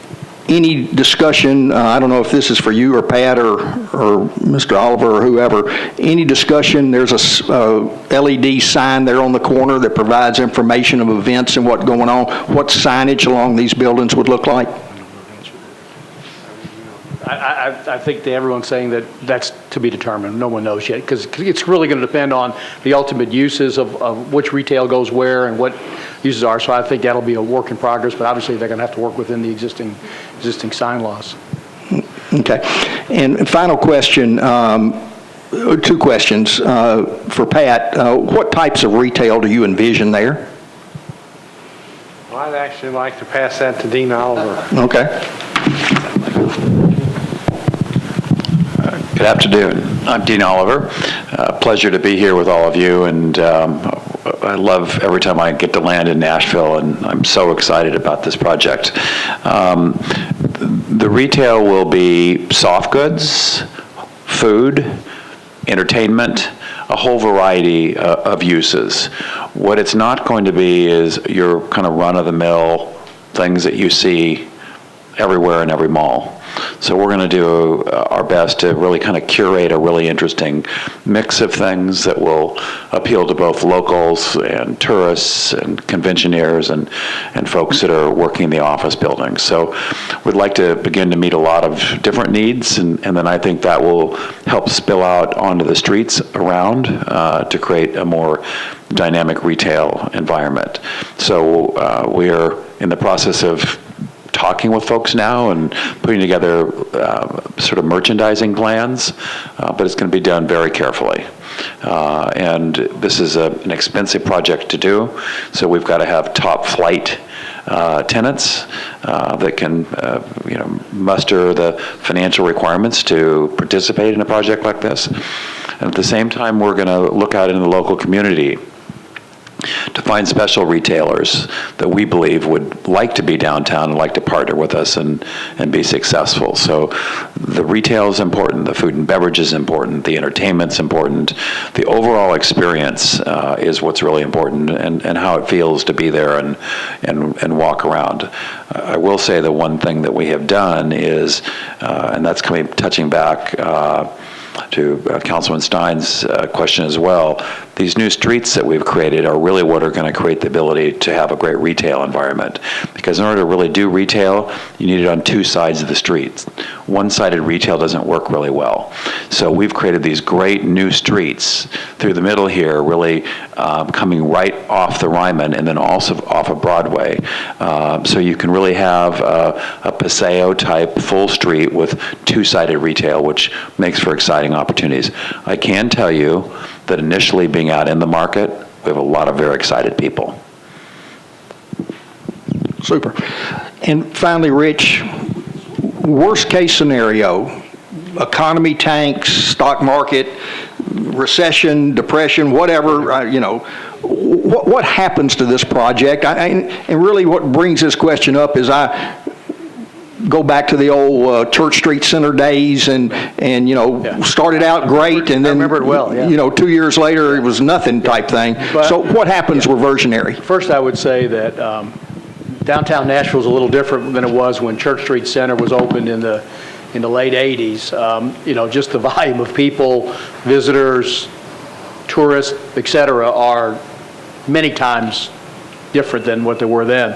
Any discussion, I don't know if this is for you or Pat or Mr. Oliver or whoever, any discussion, there's a LED sign there on the corner that provides information of events and what's going on. What signage along these buildings would look like? I think that everyone's saying that that's to be determined. No one knows yet, because it's really going to depend on the ultimate uses of which retail goes where and what uses are. So I think that'll be a work in progress, but obviously they're going to have to work within the existing sign laws. Okay. And final question, 2 questions for Pat. What types of retail do you envision there? Well, I'd actually like to pass that to Dean Oliver. Okay. Good afternoon. I'm Dean Oliver. Pleasure to be here with all of you, and I love every time I get to land in Nashville, and I'm so excited about this project. The retail will be soft goods, food, entertainment, a whole variety of uses. What it's not going to be is your kind of run-of-the-mill things that you see everywhere in every mall. So we're going to do our best to really kind of curate a really interesting mix of things that will appeal to both locals and tourists and conventioneers and folks that are working in the office buildings. So we'd like to begin to meet a lot of different needs, and then I think that will help spill out onto the streets around to create a more dynamic retail environment. So we are in the process of talking with folks now and putting together sort of merchandising plans, but it's going to be done very carefully. And this is an expensive project to do, so we've got to have top flight tenants that can muster the financial requirements to participate in a project like this. And at the same time, we're going to look out in the local community to find special retailers that we believe would like to be downtown and like to partner with us and be successful. So the retail is important, the food and beverage is important, the entertainment's important, the overall experience is what's really important, and how it feels to be there and walk around. I will say the one thing that we have done is, and that's touching back to Councilman Stein's question as well, these new streets that we've created are really what are going to create the ability to have a great retail environment. Because in order to really do retail, you need it on 2 sides of the street. One-sided retail doesn't work really well. So we've created these great new streets through the middle here, really coming right off the Ryman and then also off of Broadway. So you can really have a Paseo-type full street with 2-sided retail, which makes for exciting opportunities. I can tell you that initially being out in the market, we have a lot of very excited people. Super. And finally, Rich, worst case scenario, economy tanks, stock market, recession, depression, whatever, what happens to this project? And really what brings this question up is I go back to the old Church Street Center days and started out great, and then, I remember it well, yeah. 2 years later, it was nothing type thing. But, so what happens reversionary? First, I would say that downtown Nashville is a little different than it was when Church Street Center was opened in the late 80s. Just the volume of people, visitors, tourists, et cetera, are many times different than what they were then.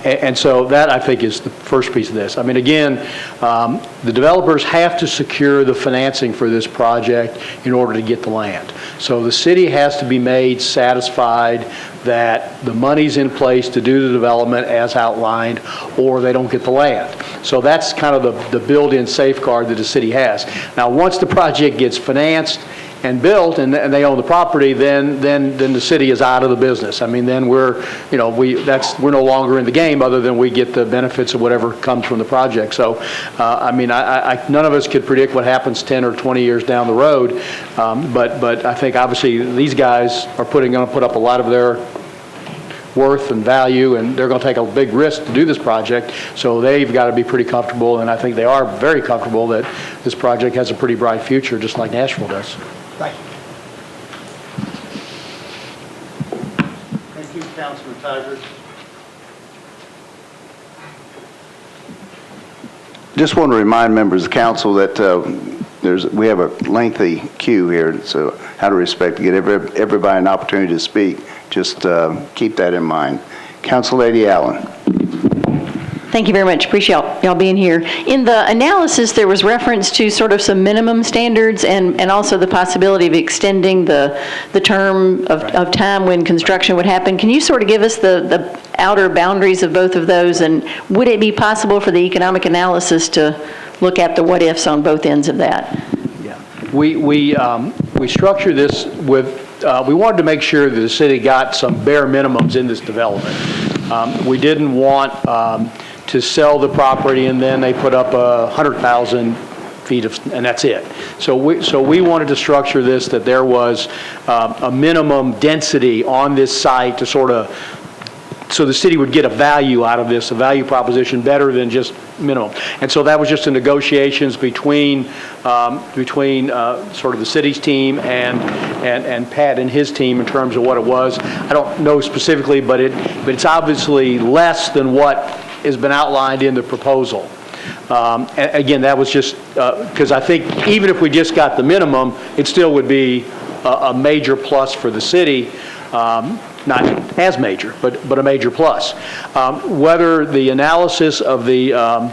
And so that, I think, is the first piece of this. I mean, again, the developers have to secure the financing for this project in order to get the land. So the city has to be made satisfied that the money's in place to do the development as outlined, or they don't get the land. So that's kind of the built-in safeguard that the city has. Now, once the project gets financed and built, and they own the property, then the city is out of the business. I mean, then we're no longer in the game, other than we get the benefits of whatever comes from the project. So, I mean, none of us could predict what happens 10 or 20 years down the road, but I think obviously these guys are going to put up a lot of their worth and value, and they're going to take a big risk to do this project, so they've got to be pretty comfortable, and I think they are very comfortable that this project has a pretty bright future, just like Nashville does. Thank you. Thank you, Councilman Tigers. Just want to remind members of the council that we have a lengthy queue here, so how to respect to get everybody an opportunity to speak. Just keep that in mind. Council Lady Allen. Thank you very much. Appreciate y'all being here. In the analysis, there was reference to sort of some minimum standards and also the possibility of extending the term of time when construction would happen. Can you sort of give us the outer boundaries of both of those, and would it be possible for the economic analysis to look at the what-ifs on both ends of that? Yeah. We structured this with, we wanted to make sure that the city got some bare minimums in this development. We didn't want to sell the property and then they put up 100,000 feet and that's it. So we wanted to structure this that there was a minimum density on this site to sort of, so the city would get a value out of this, a value proposition better than just minimum. And so that was just the negotiations between sort of the city's team and Pat and his team in terms of what it was. I don't know specifically, but it's obviously less than what has been outlined in the proposal. And again, that was just because I think even if we just got the minimum, it still would be a major plus for the city. Not as major, but a major plus. Whether the analysis of the UT,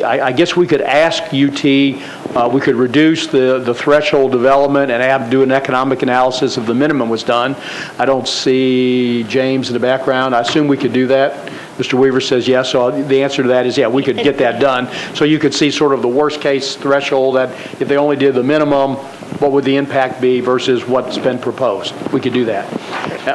I guess we could ask UT, we could reduce the threshold development and do an economic analysis if the minimum was done. I don't see James in the background. I assume we could do that. Mr. Weaver says yes, so the answer to that is yeah, we could get that done. So you could see sort of the worst case threshold that if they only did the minimum, what would the impact be versus what's been proposed. We could do that.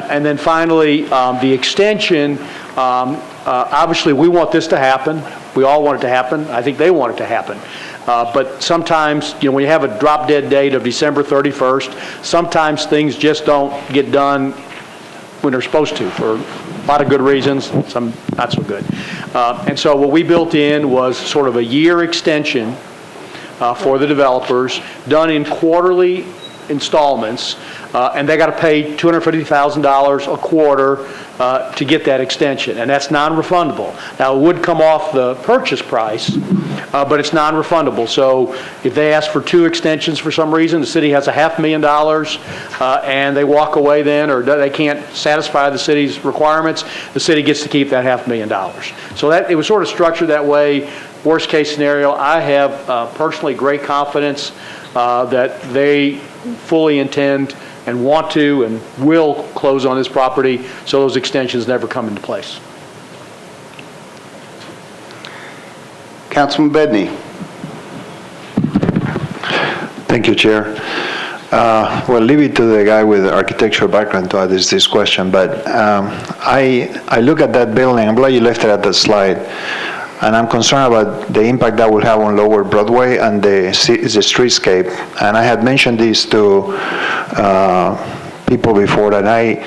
And then finally, the extension, obviously we want this to happen. We all want it to happen. I think they want it to happen. But sometimes, when you have a drop dead date of December 31st, sometimes things just don't get done when they're supposed to for a lot of good reasons, some not so good. And so what we built in was sort of a year extension for the developers, done in quarterly installments, and they got to pay $250,000 a quarter to get that extension, and that's non-refundable. Now, it would come off the purchase price, but it's non-refundable. So if they ask for 2 extensions for some reason, the city has $500,000, and they walk away then, or they can't satisfy the city's requirements, the city gets to keep that $500,000. So that it was sort of structured that way. Worst case scenario, I have personally great confidence that they fully intend and want to and will close on this property, so those extensions never come into place. Councilman Bedney. Thank you, Chair. Well, leave it to the guy with the architectural background to address this question, but I look at that building, I'm glad you left it at the slide, and I'm concerned about the impact that will have on Lower Broadway and the streetscape. And I had mentioned this to people before, that I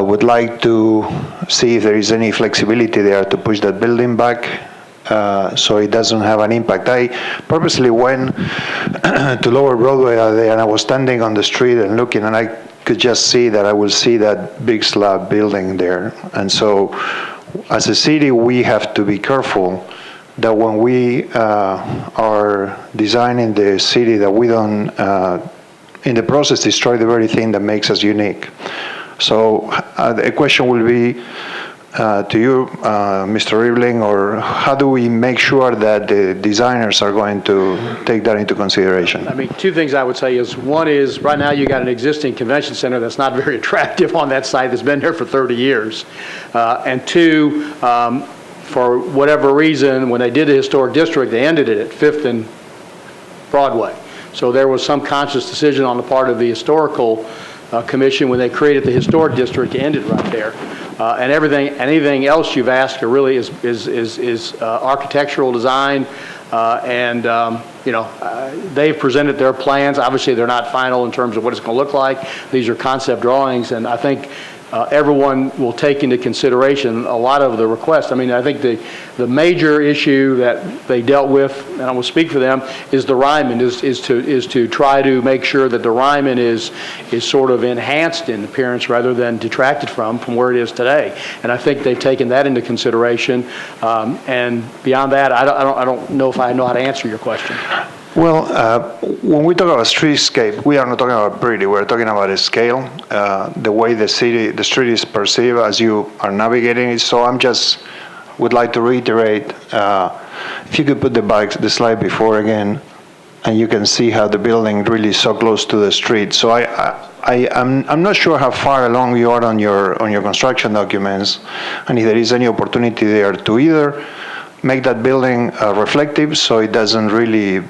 would like to see if there is any flexibility there to push that building back so it doesn't have an impact. I purposely went to Lower Broadway there, and I was standing on the street and looking, and I could just see that I will see that big slab building there. And so as a city, we have to be careful that when we are designing the city, that we don't, in the process, destroy the very thing that makes us unique. So the question will be to you, Mr. Ribling, or how do we make sure that the designers are going to take that into consideration? I mean, two things I would say is, one is, right now you got an existing convention center that's not very attractive on that site, that's been there for 30 years. And two, for whatever reason, when they did the historic district, they ended it at 5th and Broadway. So there was some conscious decision on the part of the historical commission when they created the historic district to end it right there. And anything else you've asked really is architectural design, and they've presented their plans. Obviously, they're not final in terms of what it's going to look like. These are concept drawings, and I think everyone will take into consideration a lot of the requests. I mean, I think the major issue that they dealt with, and I will speak for them, is the Ryman, is to try to make sure that the Ryman is sort of enhanced in appearance rather than detracted from where it is today. And I think they've taken that into consideration. And beyond that, I don't know if I know how to answer your question. Well, when we talk about streetscape, we are not talking about pretty. We're talking about a scale, the way the street is perceived as you are navigating it. So would like to reiterate, if you could put the slide before again, and you can see how the building really is so close to the street. So I'm not sure how far along you are on your construction documents, and if there is any opportunity there to either make that building reflective, so it doesn't really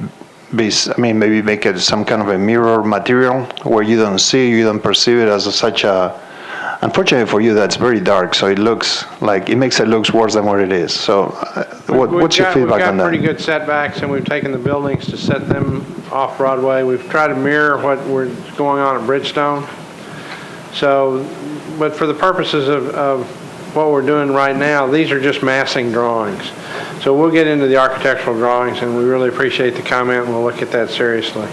maybe make it some kind of a mirror material where you don't perceive it as such a, unfortunately for you, that's very dark, so it makes it look worse than what it is. So what's your feedback on that? We've got pretty good setbacks, and we've taken the buildings to set them off Broadway. We've tried to mirror what was going on at Bridgestone. So, but for the purposes of what we're doing right now, these are just massing drawings. So we'll get into the architectural drawings, and we really appreciate the comment, and we'll look at that seriously.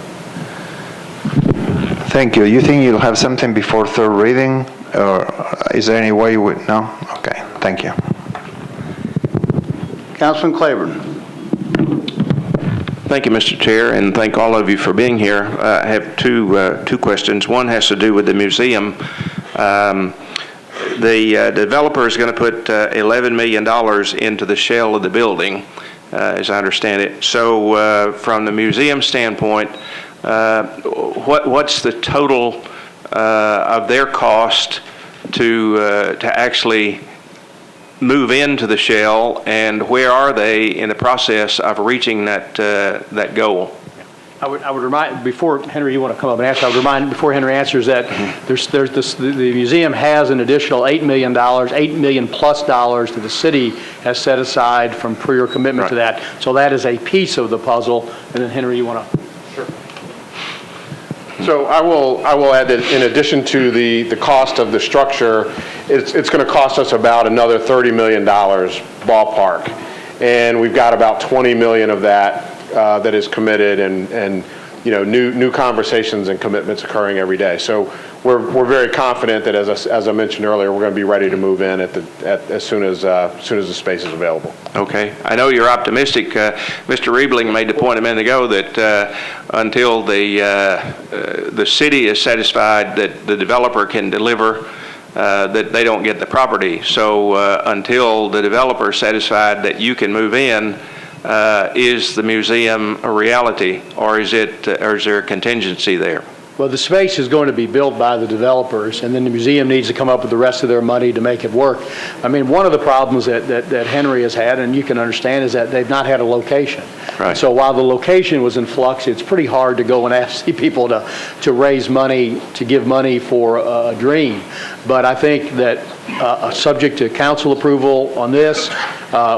Thank you. You think you'll have something before third reading, or is there any way you would? No? Okay. Thank you. Councilman Claiborne. Thank you, Mr. Chair, and thank all of you for being here. I have two questions. One has to do with the museum. The developer is going to put $11 million into the shell of the building, as I understand it. So from the museum standpoint, what's the total of their cost to actually move into the shell, and where are they in the process of reaching that goal? I would remind, before Henry, you want to come up and answer, I would remind, before Henry answers, that the museum has an additional $8 million plus dollars that the city has set aside from prior commitment to that. So that is a piece of the puzzle. And then Henry, you want to? Sure. So I will add that in addition to the cost of the structure, it's going to cost us about another $30 million ballpark. And we've got about 20 million of that that is committed, and new conversations and commitments occurring every day. So we're very confident that, as I mentioned earlier, we're going to be ready to move in as soon as the space is available. Okay. I know you're optimistic. Mr. Riebling made the point a minute ago that until the city is satisfied that the developer can deliver, that they don't get the property. So until the developer is satisfied that you can move in, is the museum a reality, or is there a contingency there? Well, the space is going to be built by the developers, and then the museum needs to come up with the rest of their money to make it work. I mean, one of the problems that Henry has had, and you can understand, is that they've not had a location. Right. So while the location was in flux, it's pretty hard to go and ask people to raise money, to give money for a dream. But I think that subject to council approval on this,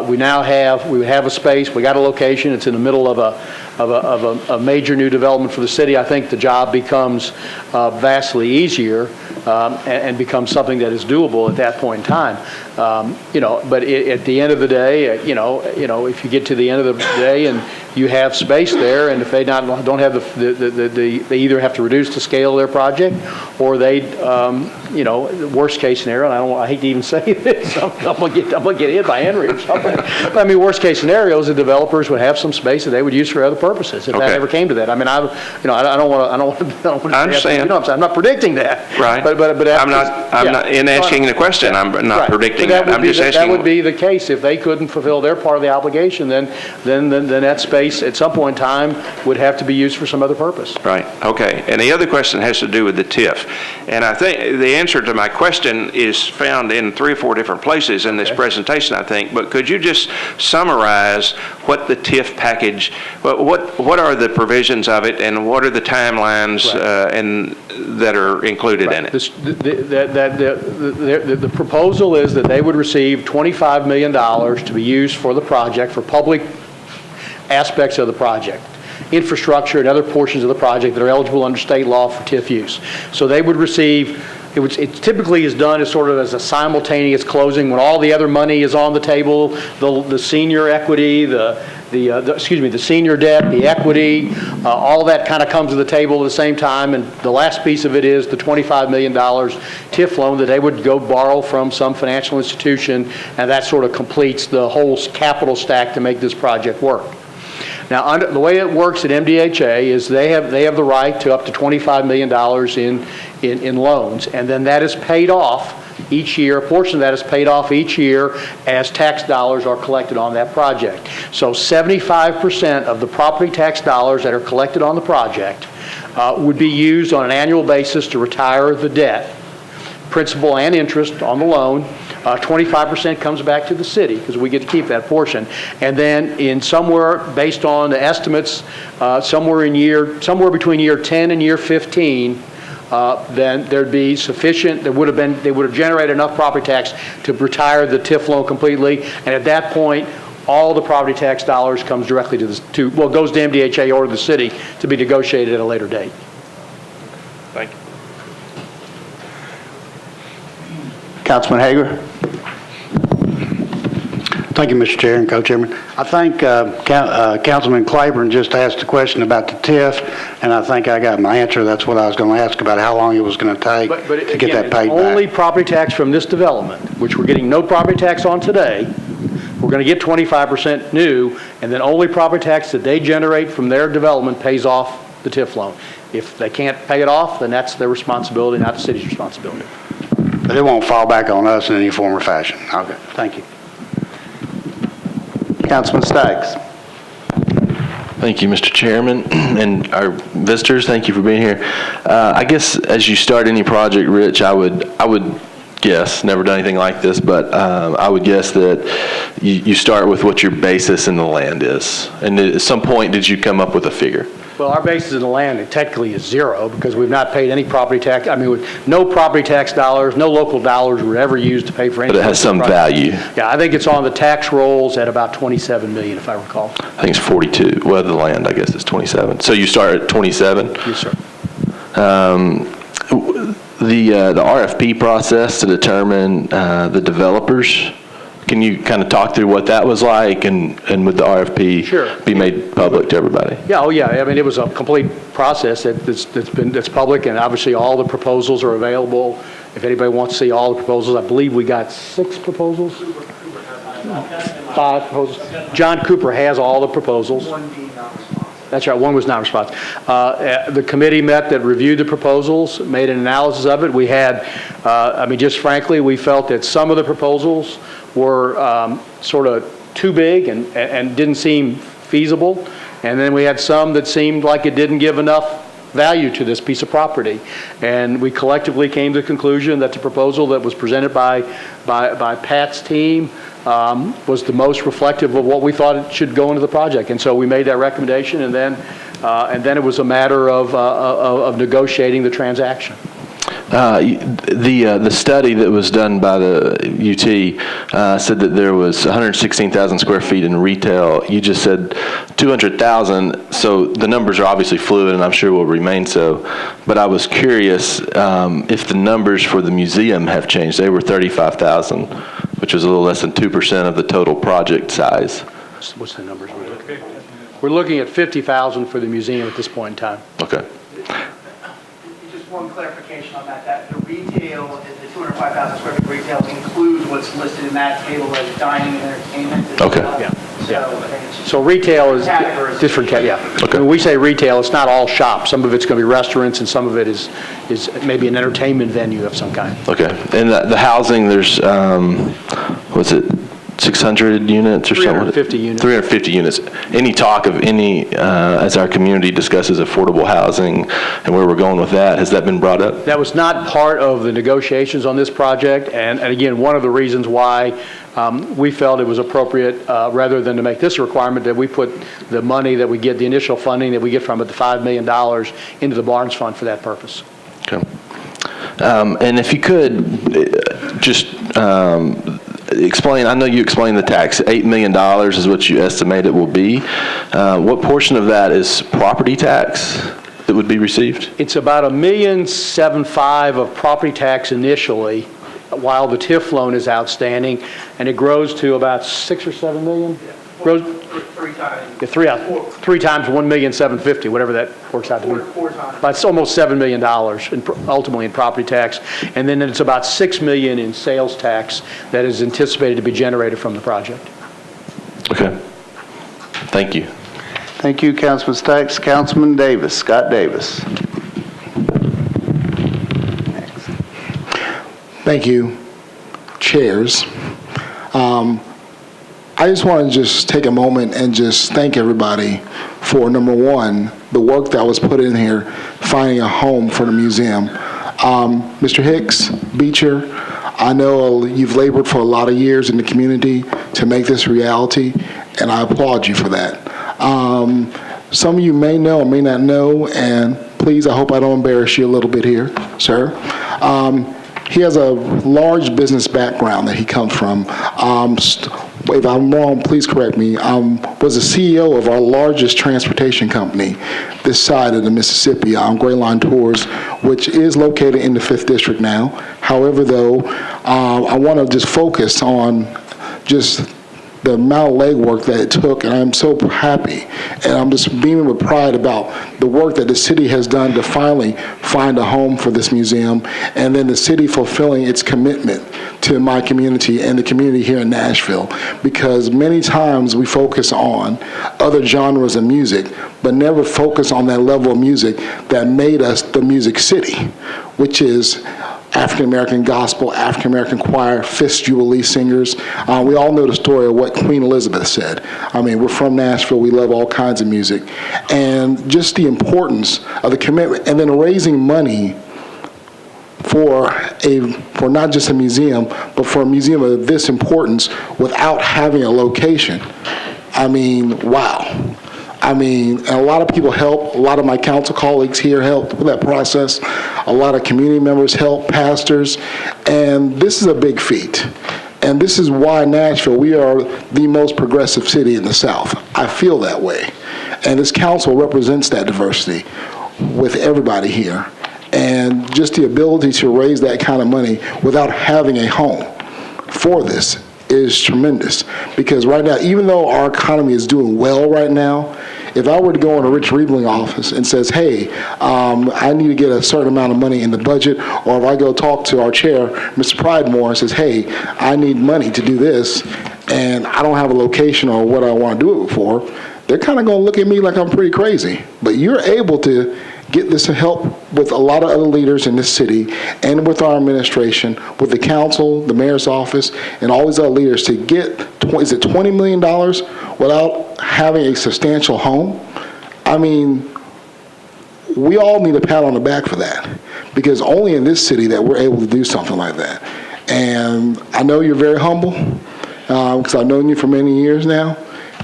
we have a space, we got a location, it's in the middle of a major new development for the city. I think the job becomes vastly easier and becomes something that is doable at that point in time. But at the end of the day, if you get to the end of the day and you have space there, and if they don't have they either have to reduce the scale of their project, or they, worst case scenario, and I hate to even say this, I'm gonna get hit by Henry or something. But I mean, worst case scenario is the developers would have some space that they would use for other purposes if that ever came to that. I mean, I don't want to. I understand. I'm not predicting that. Right. But I'm not in asking the question. I'm not predicting that. I'm just asking. That would be the case if they couldn't fulfill their part of the obligation. Then that space at some point in time would have to be used for some other purpose. Right, okay. And the other question has to do with the TIF. And I think the answer to my question is found in 3 or 4 different places in this presentation, I think. But could you just summarize what the TIF package, what are the provisions of it, and what are the timelines and that are included in it? The proposal is that they would receive $25 million to be used for the project, for public aspects of the project, infrastructure and other portions of the project that are eligible under state law for TIF use. So they would receive, it typically is done as sort of as a simultaneous closing when all the other money is on the table, the senior equity, the senior debt, the equity, all that kind of comes to the table at the same time, and the last piece of it is the $25 million TIF loan that they would go borrow from some financial institution, and that sort of completes the whole capital stack to make this project work. Now, the way it works at MDHA is they have the right to up to $25 million in loans, and then that is paid off each year. A portion of that is paid off each year as tax dollars are collected on that project. So 75% of the property tax dollars that are collected on the project would be used on an annual basis to retire the debt, principal and interest on the loan. 25% comes back to the city because we get to keep that portion. And then in somewhere, based on the estimates, somewhere between year 10 and year 15, then there'd be sufficient, they would have generated enough property tax to retire the TIF loan completely. And at that point, all the property tax dollars comes directly goes to MDHA or the city to be negotiated at a later date. Thank you. Councilman Hager. Thank you, Mr. Chair and Co-Chairman. I think Councilman Claiborne just asked a question about the TIF, and I think I got my answer. That's what I was going to ask about how long it was going to take to get that paid back. Only property tax from this development, which we're getting no property tax on today. We're going to get 25% new, and then only property tax that they generate from their development pays off the TIF loan. If they can't pay it off, then that's their responsibility, not the city's responsibility. But it won't fall back on us in any form or fashion. Okay, thank you. Councilman Staggs. Thank you, Mr. Chairman, and our visitors, thank you for being here. I guess as you start any project, Rich, I would guess, never done anything like this, but I would guess that you start with what your basis in the land is. And at some point, did you come up with a figure? Well, our basis in the land technically is zero because we've not paid any property tax. I mean, no property tax dollars, no local dollars were ever used to pay for anything. But it has some value. Yeah, I think it's on the tax rolls at about $27 million, if I recall. I think it's 42. Well, the land, I guess, is 27. So you start at 27? Yes, sir. The RFP process to determine the developers, can you kind of talk through what that was like and would the RFP be made public to everybody? Yeah, I mean, it was a complete process that's public, and obviously all the proposals are available. If anybody wants to see all the proposals, I believe we got 6 proposals? 5 proposals. John Cooper has all the proposals. That's right, one was not responsive. The committee met that reviewed the proposals, made an analysis of it. We had, I mean, just frankly, we felt that some of the proposals were sort of too big and didn't seem feasible. And then we had some that seemed like it didn't give enough value to this piece of property. And we collectively came to the conclusion that the proposal that was presented by Pat's team was the most reflective of what we thought it should go into the project. And so we made that recommendation, and then it was a matter of negotiating the transaction. The study that was done by the UT said that there was 116,000 square feet in retail. You just said 200,000, so the numbers are obviously fluid and I'm sure will remain so. But I was curious if the numbers for the museum have changed. They were 35,000 which is a little less than 2% of the total project size. What's the numbers we're looking at? We're looking at 50,000 for the museum at this point in time. Okay. Just one clarification on that the retail, the 205,000 square feet retail includes what's listed in that table as dining and entertainment. Okay. Yeah. So retail is different, yeah. Okay. When we say retail, it's not all shops. Some of it's going to be restaurants, and some of it is maybe an entertainment venue of some kind. Okay. And the housing, there's, what's it, 600 units or something? 350 units. 350 units. Any talk of as our community discusses affordable housing and where we're going with that, has that been brought up? That was not part of the negotiations on this project, and again, one of the reasons why we felt it was appropriate, rather than to make this a requirement, that we put the money that we get, the initial funding that we get from it, the $5 million, into the Barnes Fund for that purpose. Okay. And if you could, just explain, I know you explained the tax, $8 million is what you estimate it will be. What portion of that is property tax that would be received? It's about $1.75 million of property tax initially, while the TIF loan is outstanding, and it grows to about 6 or 7 million. Grows 3 times. Yeah, three times 1,750,000, whatever that works out to be. 4 times. But it's almost $7 million ultimately in property tax, and then it's about $6 million in sales tax that is anticipated to be generated from the project. Okay. Thank you. Thank you, Councilman Stacks. Councilman Davis, Scott Davis. Thank you, chairs. I just want to just take a moment and just thank everybody for, number one, the work that was put in here, finding a home for the museum. Mr. Hicks, Beecher, I know you've labored for a lot of years in the community to make this reality, and I applaud you for that. Some of you may know or may not know, and please, I hope I don't embarrass you a little bit here, sir. He has a large business background that he comes from. If I'm wrong, please correct me. Was the CEO of our largest transportation company this side of the Mississippi, Gray Line Tours, which is located in the 5th District now. However, though, I want to just focus on just the amount of legwork that it took, and I'm so happy, and I'm just beaming with pride about the work that the city has done to finally find a home for this museum, and then the city fulfilling its commitment to my community and the community here in Nashville, because many times we focus on other genres of music, but never focus on that level of music that made us the Music City, which is African-American gospel, African-American choir, Fifth Jubilee singers. We all know the story of what Queen Elizabeth said. I mean, we're from Nashville. We love all kinds of music. And just the importance of the commitment, and then raising money for not just a museum, but for a museum of this importance without having a location. I mean, wow. I mean, a lot of people help. A lot of my council colleagues here helped with that process. A lot of community members help, pastors, and this is a big feat. And this is why Nashville, we are the most progressive city in the South. I feel that way. And this council represents that diversity with everybody here. And just the ability to raise that kind of money without having a home for this is tremendous. Because right now, even though our economy is doing well right now, if I were to go in a Rich Reebling office and says, hey, I need to get a certain amount of money in the budget, or if I go talk to our chair, Mr. Pridemore, and says, hey, I need money to do this, and I don't have a location or what I want to do it for, they're kind of going to look at me like I'm pretty crazy. But you're able to get this help with a lot of other leaders in this city and with our administration, with the council, the mayor's office, and all these other leaders to get, is it $20 million without having a substantial home? I mean, we all need a pat on the back for that, because only in this city that we're able to do something like that. And I know you're very humble, because I've known you for many years now,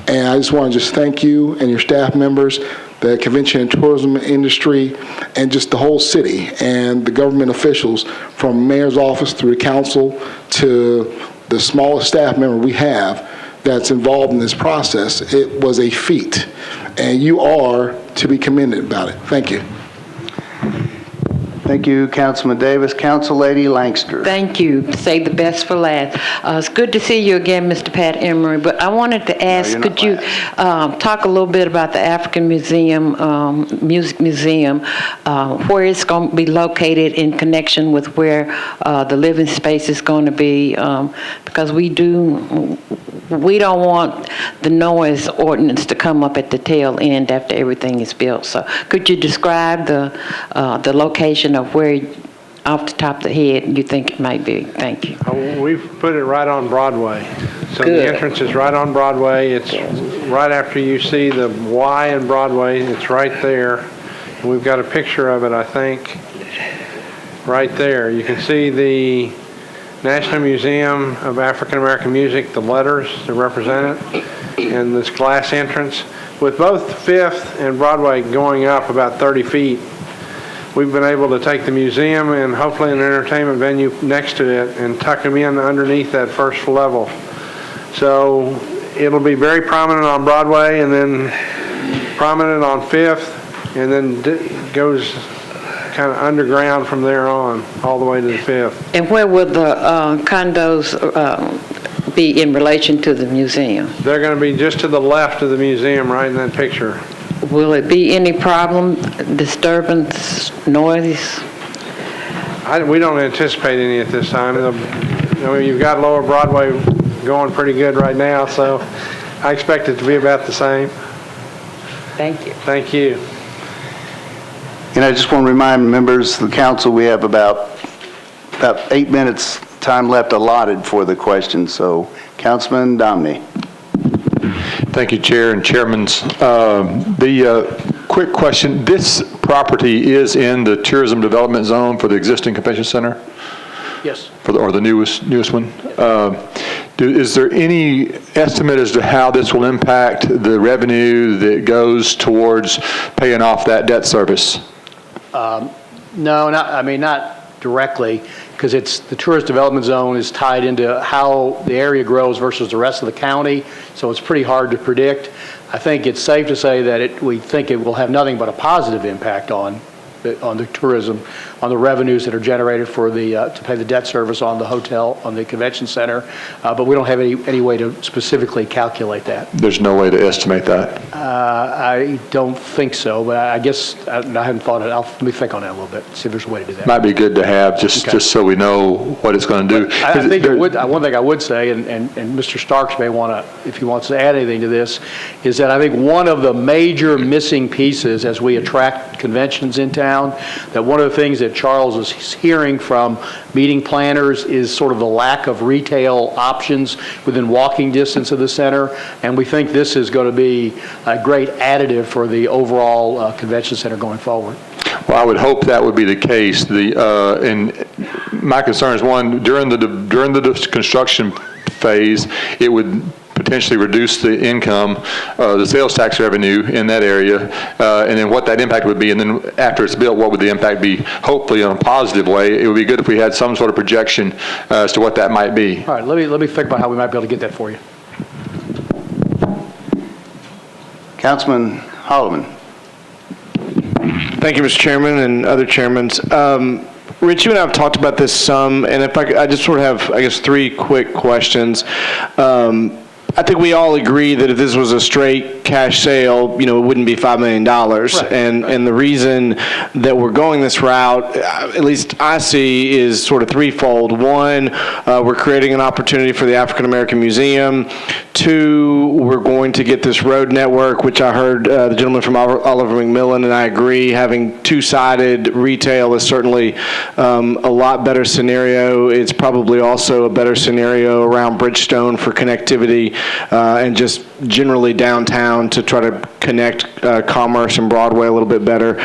and I just want to just thank you and your staff members, the convention and tourism industry, and just the whole city and the government officials, from mayor's office through the council to the smallest staff member we have that's involved in this process. It was a feat, and you are to be commended about it. Thank you. Thank you, Councilman Davis. Council Lady Langster. Thank you. Save the best for last. It's good to see you again, Mr. Pat Emery, but I wanted to ask, could you talk a little bit about the African Museum, Music Museum, where it's going to be located in connection with where the living space is going to be, because we don't want the noise ordinance to come up at the tail end after everything is built. So could you describe the location of where, off the top of the head, you think it might be? Thank you. We've put it right on Broadway. So Good. the entrance is right on Broadway. It's right after you see the Y in Broadway. It's right there. And we've got a picture of it, I think, right there. You can see the National Museum of African American Music, the letters that represent it, and this glass entrance. With both 5th and Broadway going up about 30 feet, we've been able to take the museum and hopefully an entertainment venue next to it and tuck them in underneath that first level. So it'll be very prominent on Broadway and then prominent on 5th, and then goes kind of underground from there on, all the way to the 5th. And where will the condos be in relation to the museum? They're going to be just to the left of the museum, right in that picture. Will it be any problem, disturbance, noise? We don't anticipate any at this time. You've got Lower Broadway going pretty good right now, so I expect it to be about the same. Thank you. Thank you. And I just want to remind members of the council, we have about 8 minutes time left allotted for the question. So, Councilman Domney. Thank you, Chair and Chairmans. The quick question, this property is in the tourism development zone for the existing convention center? Yes. Or the newest one? Is there any estimate as to how this will impact the revenue that goes towards paying off that debt service? No, not directly, because the tourist development zone is tied into how the area grows versus the rest of the county, so it's pretty hard to predict. I think it's safe to say that we think it will have nothing but a positive impact on the tourism, on the revenues that are generated for to pay the debt service on the hotel, on the convention center, but we don't have any way to specifically calculate that. There's no way to estimate that? I don't think so, but I guess I hadn't thought it. Let me think on that a little bit, see if there's a way to do that. Might be good to have, just so we know what it's going to do. I think one thing I would say, and Mr. Starks may want to, if he wants to add anything to this, is that I think one of the major missing pieces as we attract conventions in town, that one of the things that Charles is hearing from meeting planners is sort of the lack of retail options within walking distance of the center, and we think this is going to be a great additive for the overall convention center going forward. Well, I would hope that would be the case. And my concern is, one, during the construction phase, it would potentially reduce the income, the sales tax revenue in that area, and then what that impact would be, and then after it's built, what would the impact be? Hopefully in a positive way. It would be good if we had some sort of projection as to what that might be. All right, let me think about how we might be able to get that for you. Councilman Holloman. Thank you, Mr. Chairman and other chairmen. Rich, you and I have talked about this some, and if I just sort of have, I guess, 3 quick questions. I think we all agree that if this was a straight cash sale, it wouldn't be $5 million. Right. And the reason that we're going this route, at least I see, is sort of threefold. One, we're creating an opportunity for the African American Museum. 2, we're going to get this road network, which I heard the gentleman from Oliver McMillan, and I agree, having two-sided retail is certainly a lot better scenario. It's probably also a better scenario around Bridgestone for connectivity and just generally downtown to try to connect commerce and Broadway a little bit better.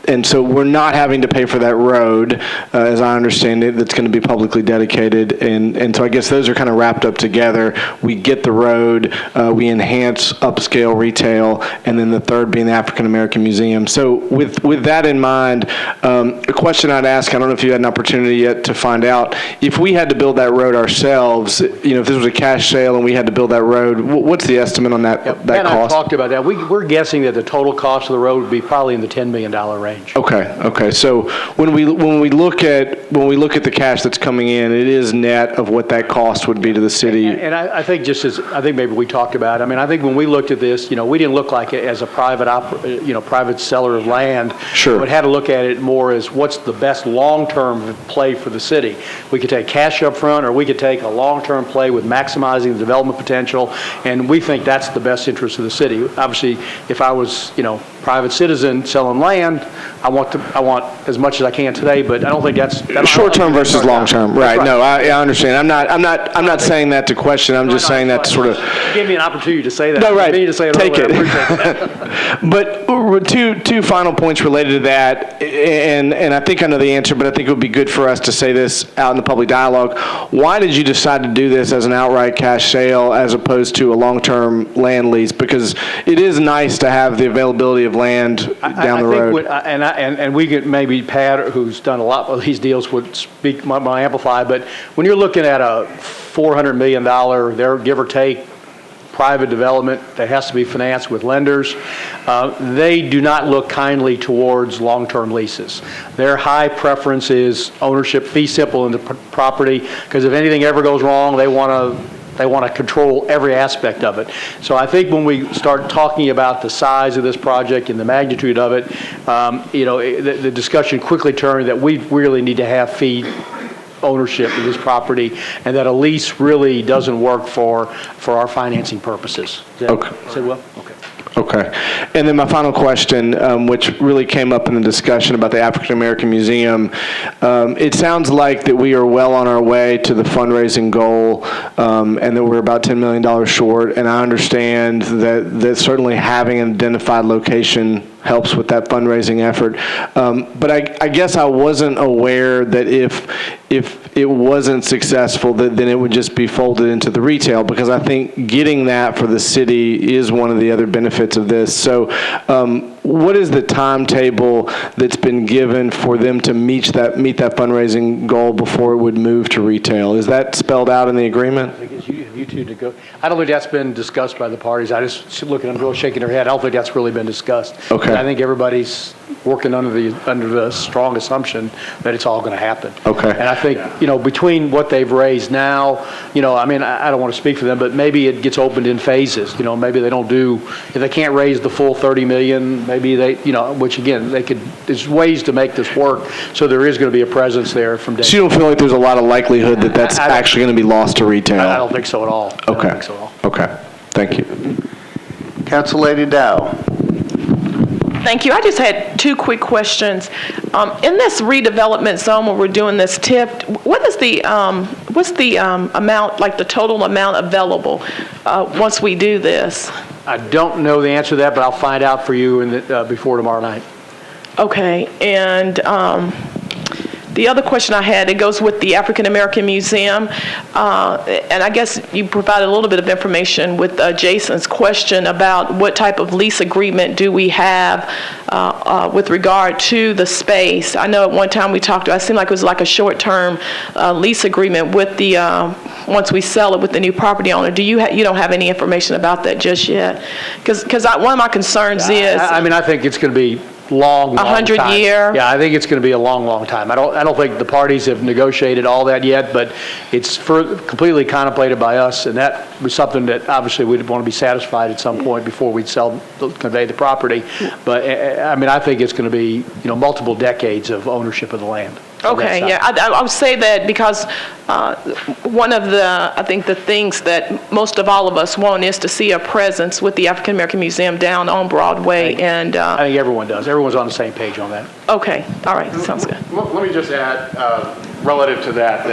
And so we're not having to pay for that road, as I understand it, that's going to be publicly dedicated. And so I guess those are kind of wrapped up together. We get the road, we enhance upscale retail, and then the third being the African American Museum. So with that in mind, a question I'd ask, I don't know if you had an opportunity yet to find out, if we had to build that road ourselves, if this was a cash sale and we had to build that road, What's the estimate on that, Pat that and I cost? talked about that. We're guessing that the total cost of the road would be probably in the $10 million range. Okay. So when we look at the cash that's coming in, it is net of what that cost would be to the city. And I think I think maybe we talked about, I mean, I think when we looked at this, we didn't look like it as a private seller of land. Sure. But had to look at it more as what's the best long-term play for the city. We could take cash up front, or we could take a long-term play with maximizing the development potential, and we think that's the best interest of the city. Obviously, if I was, private citizen selling land, I want as much as I can today, but I don't think that's Short-term versus long-term, right? No, I understand. I'm not saying that to question. I'm just saying that to sort of. Give me an opportunity to say that. No, right. To say it Take earlier. it. I appreciate that. But two final points related to that, and I think I know the answer, but I think it would be good for us to say this out in the public dialogue. Why did you decide to do this as an outright cash sale as opposed to a long-term land lease? Because it is nice to have the availability of land down the road. And we could maybe Pat, who's done a lot of these deals, would speak might amplify. But when you're looking at a $400 million, there give or take, private development that has to be financed with lenders, they do not look kindly towards long-term leases. Their high preference is ownership, fee simple in the property, because if anything ever goes wrong, they want to control every aspect of it. So I think when we start talking about the size of this project and the magnitude of it, the discussion quickly turned that we really need to have fee ownership of this property, and that a lease really doesn't work for our financing purposes. Okay. Say well? Okay. Okay. And then my final question, which really came up in the discussion about the African American Museum, it sounds like that we are well on our way to the fundraising goal, and that we're about $10 million short, and I understand that certainly having an identified location helps with that fundraising effort. But I guess I wasn't aware that if it wasn't successful, then it would just be folded into the retail, because I think getting that for the city is one of the other benefits of this. So what is the timetable that's been given for them to meet that fundraising goal before it would move to retail? Is that spelled out in the agreement? I think it's you two to go. I don't think that's been discussed by the parties. I just look at them, girls shaking their head. I don't think that's really been discussed. Okay. I think everybody's working under the strong assumption that it's all going to happen. Okay. And I think, between what they've raised now, I don't want to speak for them, but maybe it gets opened in phases. Maybe they don't if they can't raise the full 30 million, maybe they, which again, there's ways to make this work. So there is going to be a presence there from day. So you don't feel like there's a lot of likelihood that that's actually going to be lost to retail? I don't think so at all. Okay. I don't think so at all. Okay. Thank you. Council Lady Dow. Thank you. I just had two quick questions. In this redevelopment zone where we're doing this TIF, what's the amount, like the total amount available once we do this? I don't know the answer to that, but I'll find out for you before tomorrow night. Okay. And the other question I had, it goes with the African American Museum, and I guess you provided a little bit of information with Jason's question about what type of lease agreement do we have with regard to the space. I know at one time we talked about, it seemed like it was like a short-term lease agreement with the, once we sell it with the new property owner. Do you don't have any information about that just yet? Because one of my concerns is... I think it's going to be long 100 time. year? Yeah, I think it's going to be a long time. I don't think the parties have negotiated all that yet, but it's completely contemplated by us, and that was something that obviously we'd want to be satisfied at some point before we'd convey the property. But I think it's going to be multiple decades of ownership of the land. Okay, yeah, I would say that because one of I think the things that most of all of us want is to see a presence with the African American Museum down on Broadway, and I think everyone does. Everyone's on the same page on that. Okay, all right, sounds good. Let me just add, relative to that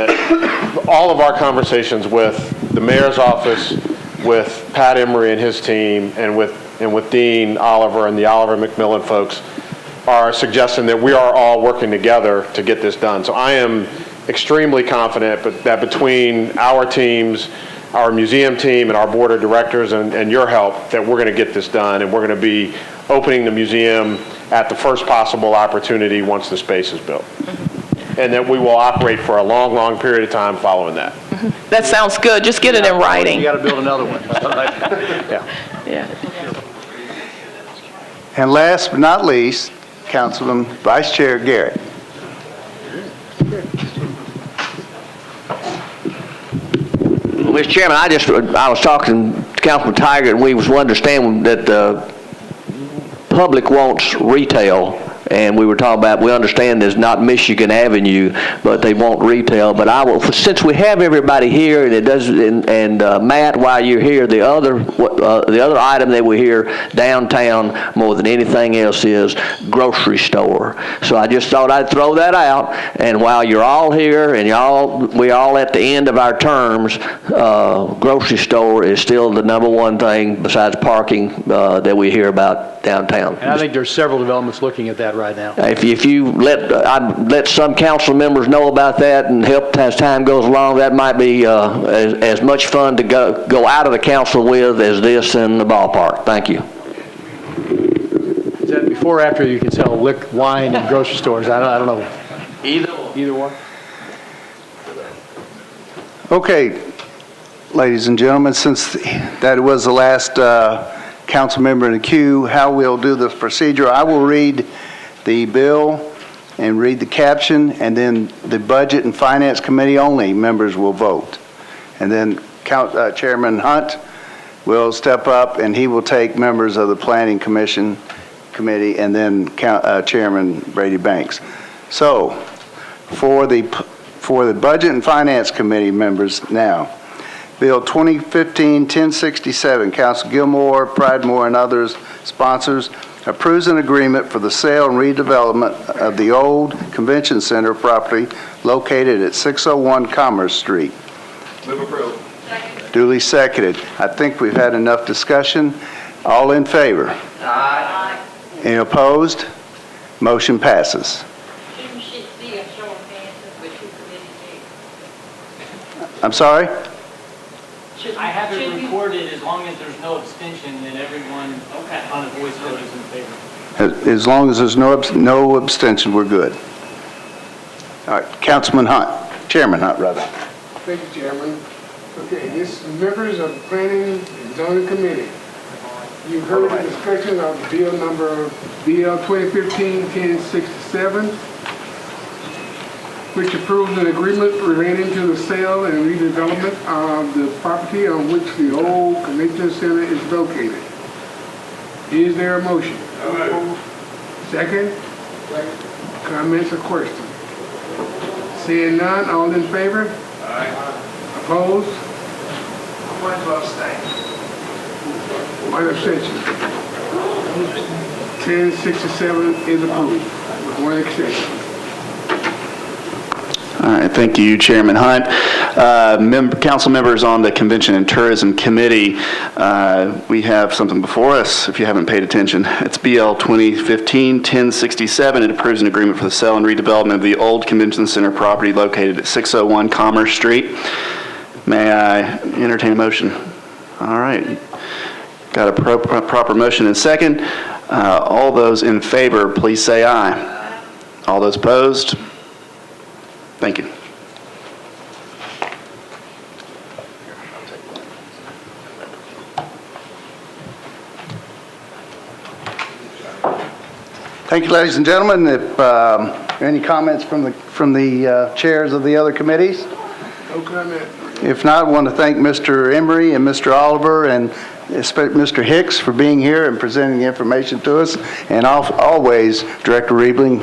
all of our conversations with the mayor's office, with Pat Emery and his team, and with Dean Oliver and the Oliver McMillan folks, are suggesting that we are all working together to get this done. So I am extremely confident that between our teams, our museum team and our board of directors and your help, that we're going to get this done, and we're going to be opening the museum at the first possible opportunity once the space is built. And that we will operate for a long period of time following that. That sounds good. Just get it in writing. You got to build another one. Yeah. Yeah. And last but not least, Councilman Vice Chair Garrett. Mr. Chairman, I was talking to Councilman Tiger, and we was understanding that the public wants retail, and we were talking about, we understand there's not Michigan Avenue, but they want retail. But since we have everybody here, and it does, and Matt, while you're here, the other item that we hear downtown more than anything else is grocery store. So I just thought I'd throw that out. And while you're all here and we're all at the end of our terms, grocery store is still the number one thing besides parking that we hear about downtown. And I think there's several developments looking at that right now. If you let some council members know about that and help as time goes along, that might be as much fun to go out of the council with as this in the ballpark. Thank you. Is that before or after you can sell wine in grocery stores? I don't know. Either one. Okay, ladies and gentlemen, since that was the last council member in the queue, how we'll do this procedure, I will read the bill and read the caption, and then the Budget and Finance Committee only members will vote. And then Chairman Hunt will step up, and he will take members of the Planning Committee, and then Chairman Brady Banks. So, for the Budget and Finance Committee members now, Bill 2015-1067, Council Gilmore, Pridemore, and others sponsors, approves an agreement for the sale and redevelopment of the old Convention Center property located at 601 Commerce Street. Move approved. Duly seconded. I think we've had enough discussion. All in favor? Aye. Any opposed? Motion passes. I'm sorry? I have it recorded as long as there's no abstention, then everyone on the voice vote is in favor. As long as there's no abstention, we're good. All right, Councilman Hunt, Chairman Hunt, rather. Thank you, Chairman. Okay, this members of the Planning and Zoning Committee. You've heard the discussion of bill number BL 2015-1067, which approves an agreement relating to the sale and redevelopment of the property on which the old Convention Center is located. Is there a motion? Second? Comments or questions? Seeing none, all in favor? Aye. Opposed? One abstain. One abstention. 1067 is approved, with one exception. All right, thank you, Chairman Hunt. Council members on the Convention and Tourism Committee, we have something before us, if you haven't paid attention. It's BL 2015-1067. It approves an agreement for the sale and redevelopment of the old Convention Center property located at 601 Commerce Street. May I entertain a motion? All right. Got a proper motion and second. All those in favor, please say aye. All those opposed? Thank you. Thank you, ladies and gentlemen. If any comments from the chairs of the other committees? No comment. If not, I want to thank Mr. Emery and Mr. Oliver and especially Mr. Hicks for being here and presenting the information to us. And always, Director Riebling,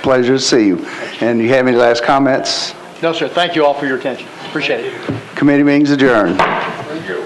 pleasure to see you. And you have any last comments? No, sir. Thank you all for your attention. Appreciate it. Committee meeting's adjourned. Thank you.